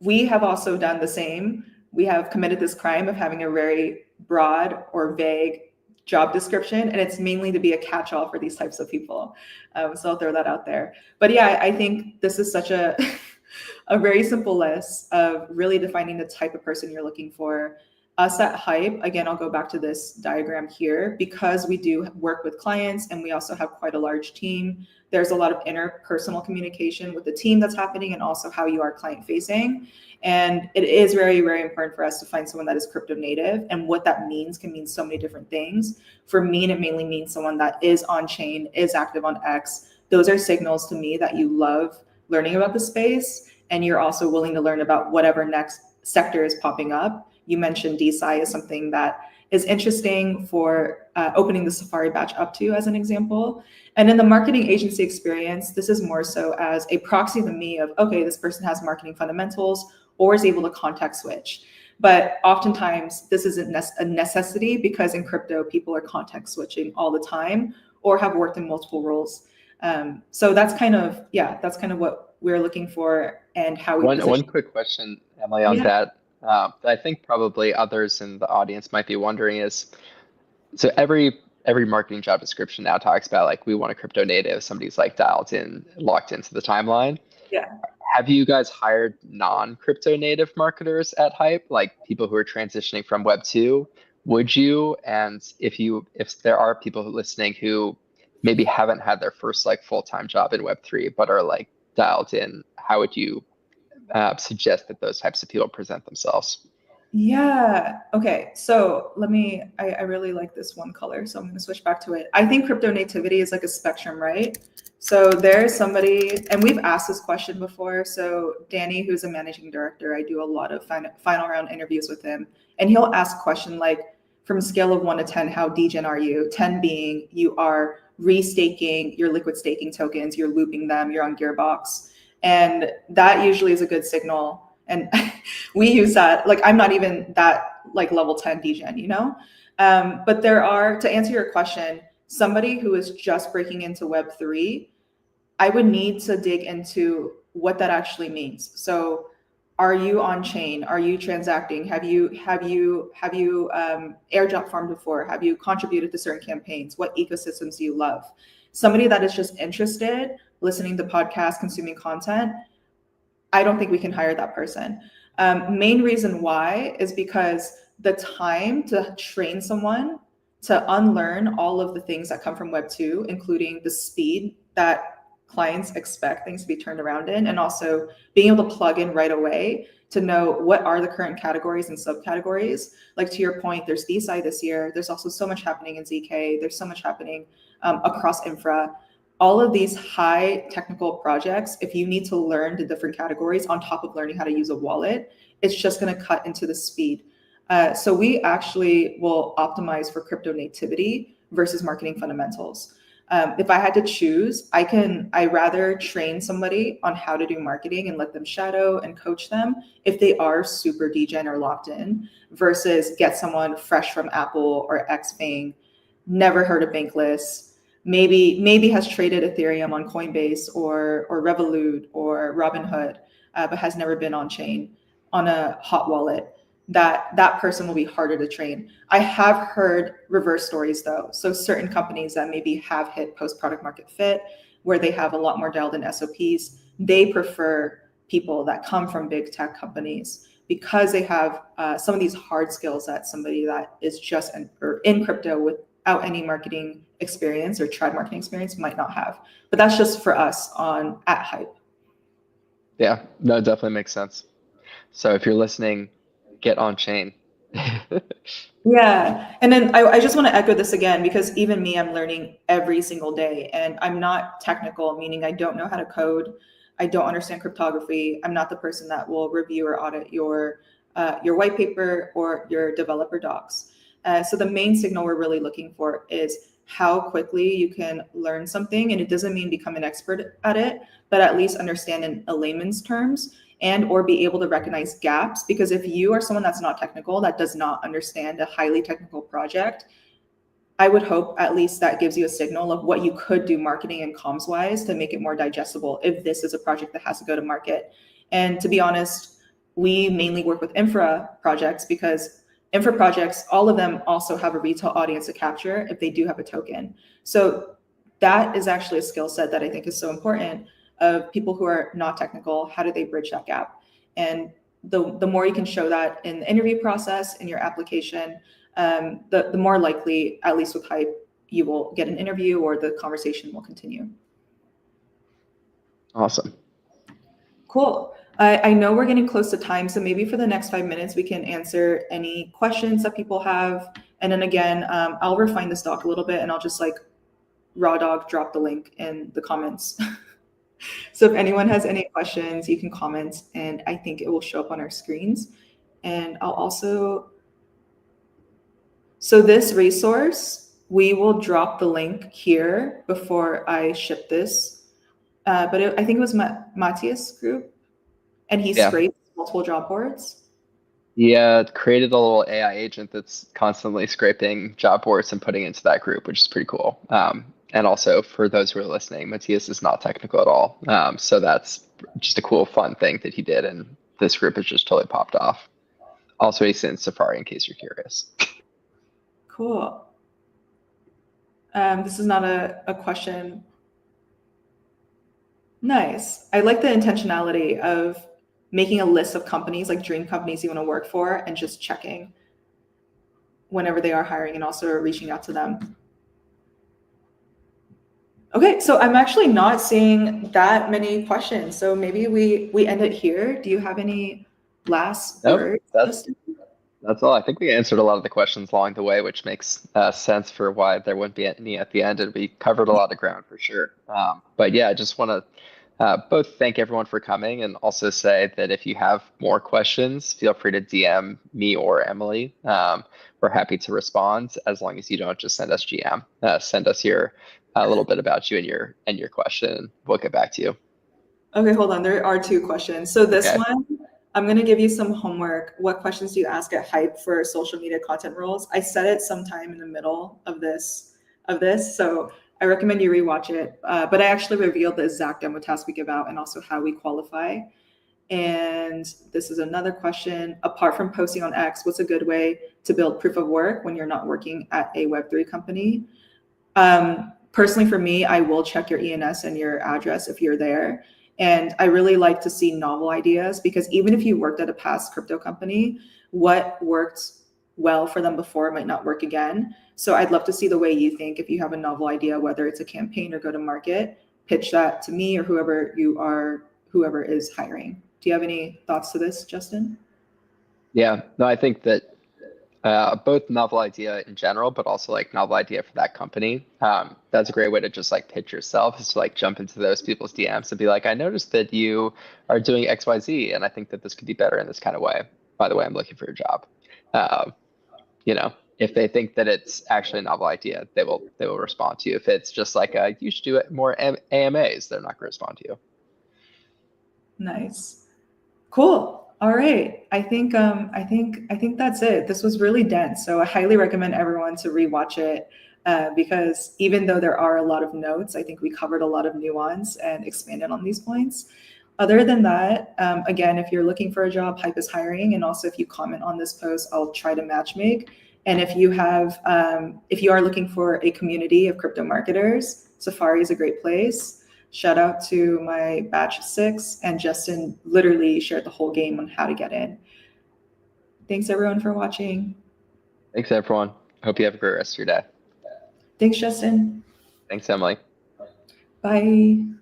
we have also done the same. We have committed this crime of having a very broad or vague job description, and it's mainly to be a catch-all for these types of people. So I'll throw that out there. But yeah, I think this is such a a very simple list of really defining the type of person you're looking for. Us at Hype, again, I'll go back to this diagram here, because we do work with clients and we also have quite a large team. There's a lot of interpersonal communication with the team that's happening, and also how you are client facing. And it is very, very important for us to find someone that is crypto native. And what that means can mean so many different things. For me, it mainly means someone that is on chain, is active on X. Those are signals to me that you love learning about the space, and you're also willing to learn about whatever next sector is popping up. You mentioned DeSci as something that is interesting for opening the Safari batch up to, as an example. And in the marketing agency experience, this is more so as a proxy to me of, okay, this person has marketing fundamentals or is able to context switch. But oftentimes this isn't a necessity, because in crypto, people are context switching all the time or have worked in multiple roles. So that's kind of what we're looking for, and how we position. One quick question, Emily, on that. I think probably others in the audience might be wondering is, so every every marketing job description now talks about like, we want a crypto native. Somebody's like dialed in, locked into the timeline. Yeah. Have you guys hired non-crypto native marketers at Hype, like people who are transitioning from Web 2? Would you? And if there are people listening who maybe haven't had their first like full-time job in Web 3, but are like dialed in, how would you suggest that those types of people present themselves? Yeah. Okay. So I really like this one color, so I'm going to switch back to it. I think crypto nativity is like a spectrum, right? So there's somebody, and we've asked this question before. So Danny, who's a managing director, I do a lot of final round interviews with him, and he'll ask a question like, from a scale of 1 to 10, how degen are you? 10 being you are restaking your liquid staking tokens, you're looping them, you're on Gearbox. And that usually is a good signal. And we use that, like, I'm not even that like level 10 degen, you know? But there are, to answer your question, somebody who is just breaking into Web3, I would need to dig into what that actually means. So are you on chain? Are you transacting? Have you airdrop farmed before? Have you contributed to certain campaigns? What ecosystems do you love? Somebody that is just interested, listening to podcasts, consuming content, I don't think we can hire that person. Main reason why is because the time to train someone to unlearn all of the things that come from Web 2, including the speed that clients expect things to be turned around in, and also being able to plug in right away to know what are the current categories and subcategories. Like to your point, there's DeSci this year. There's also so much happening in ZK. There's so much happening across infra. All of these high technical projects, if you need to learn the different categories on top of learning how to use a wallet, it's just going to cut into the speed. So we actually will optimize for crypto nativity versus marketing fundamentals. If I had to choose, I rather train somebody on how to do marketing and let them shadow and coach them if they are super degen or locked in, versus get someone fresh from Apple or Xfang, never heard of Bankless, maybe has traded Ethereum on Coinbase or Revolut or Robinhood, but has never been on chain on a hot wallet. That person will be harder to train. I have heard reverse stories though. So certain companies that maybe have hit post product market fit, where they have a lot more dialed in SOPs, they prefer people that come from big tech companies because they have some of these hard skills that somebody that is just in crypto without any marketing experience or tried marketing experience might not have. But that's just for us at Hype. Yeah, no, it definitely makes sense. So if you're listening, get on chain. Yeah. And then I just want to echo this again, because even me, I'm learning every single day, and I'm not technical, meaning I don't know how to code. I don't understand cryptography. I'm not the person that will review or audit your white paper or your developer docs. So the main signal we're really looking for is how quickly you can learn something. And it doesn't mean become an expert at it, but at least understand in a layman's terms, and or be able to recognize gaps. Because if you are someone that's not technical, that does not understand a highly technical project, I would hope at least that gives you a signal of what you could do marketing and comms wise to make it more digestible if this is a project that has to go to market. And to be honest, we mainly work with infra projects because infra projects, all of them also have a retail audience to capture if they do have a token. So that is actually a skill set that I think is so important, of people who are not technical. How do they bridge that gap? And the more you can show that in the interview process, in your application, the more likely, at least with Hype, you will get an interview or the conversation will continue. Awesome. Cool. I know we're getting close to time, so maybe for the next 5 minutes, we can answer any questions that people have. And then again, I'll refine this doc a little bit, and I'll just like raw dog drop the link in the comments. So if anyone has any questions, you can comment, and I think it will show up on our screens. And I'll also, so this resource, we will drop the link here before I ship this. But I think it was Matthias group, and he scraped multiple job boards. Yeah, created a little AI agent that's constantly scraping job boards and putting it into that group, which is pretty cool. And also, for those who are listening, Matthias is not technical at all. So that's just a cool, fun thing that he did. And this group has just totally popped off. Also, he's in Safary, in case you're curious. Cool. This is not a question. Nice. I like the intentionality of making a list of companies, like dream companies you want to work for, and just checking whenever they are hiring and also reaching out to them. Okay, so I'm actually not seeing that many questions. So maybe we end it here. Do you have any last words, Justin? That's all. I think we answered a lot of the questions along the way, which makes sense for why there wouldn't be any at the end, and we covered a lot of ground for sure. But yeah, I just want to both thank everyone for coming and also say that if you have more questions, feel free to DM me or Emily. We're happy to respond as long as you don't just send us GM. Send us a little bit about you and your question. We'll get back to you. Okay, hold on. There are 2 questions. So this one, I'm going to give you some homework. What questions do you ask at Hype for social media content roles? I said it sometime in the middle of this, so I recommend you rewatch it. But I actually revealed the exact demo task we give out and also how we qualify. And this is another question. Apart from posting on X, what's a good way to build proof of work when you're not working at a Web3 company? Personally, for me, I will check your ENS and your address if you're there. And I really like to see novel ideas, because even if you worked at a past crypto company, what worked well for them before might not work again. So I'd love to see the way you think. If you have a novel idea, whether it's a campaign or go to market, pitch that to me or whoever is hiring. Do you have any thoughts to this, Justin? Yeah, no, I think that both novel idea in general, but also like novel idea for that company. That's a great way to just like pitch yourself, is to like jump into those people's DMs and be like, I noticed that you are doing XYZ, and I think that this could be better in this kind of way. By the way, I'm looking for a job. If they think that it's actually a novel idea, they will respond to you. If it's just like you should do it more AMAs, they're not going to respond to you. Nice. Cool. All right. I think that's it. This was really dense. So I highly recommend everyone to rewatch it, because even though there are a lot of notes, I think we covered a lot of nuance and expanded on these points. Other than that, again, if you're looking for a job, Hype is hiring. And also if you comment on this post, I'll try to matchmake. And if you are looking for a community of crypto marketers, Safary is a great place. Shout out to my batch 6, and Justin literally shared the whole game on how to get in. Thanks everyone for watching. Thanks everyone. Hope you have a great rest of your day. Thanks, Justin. Thanks, Emily. Bye.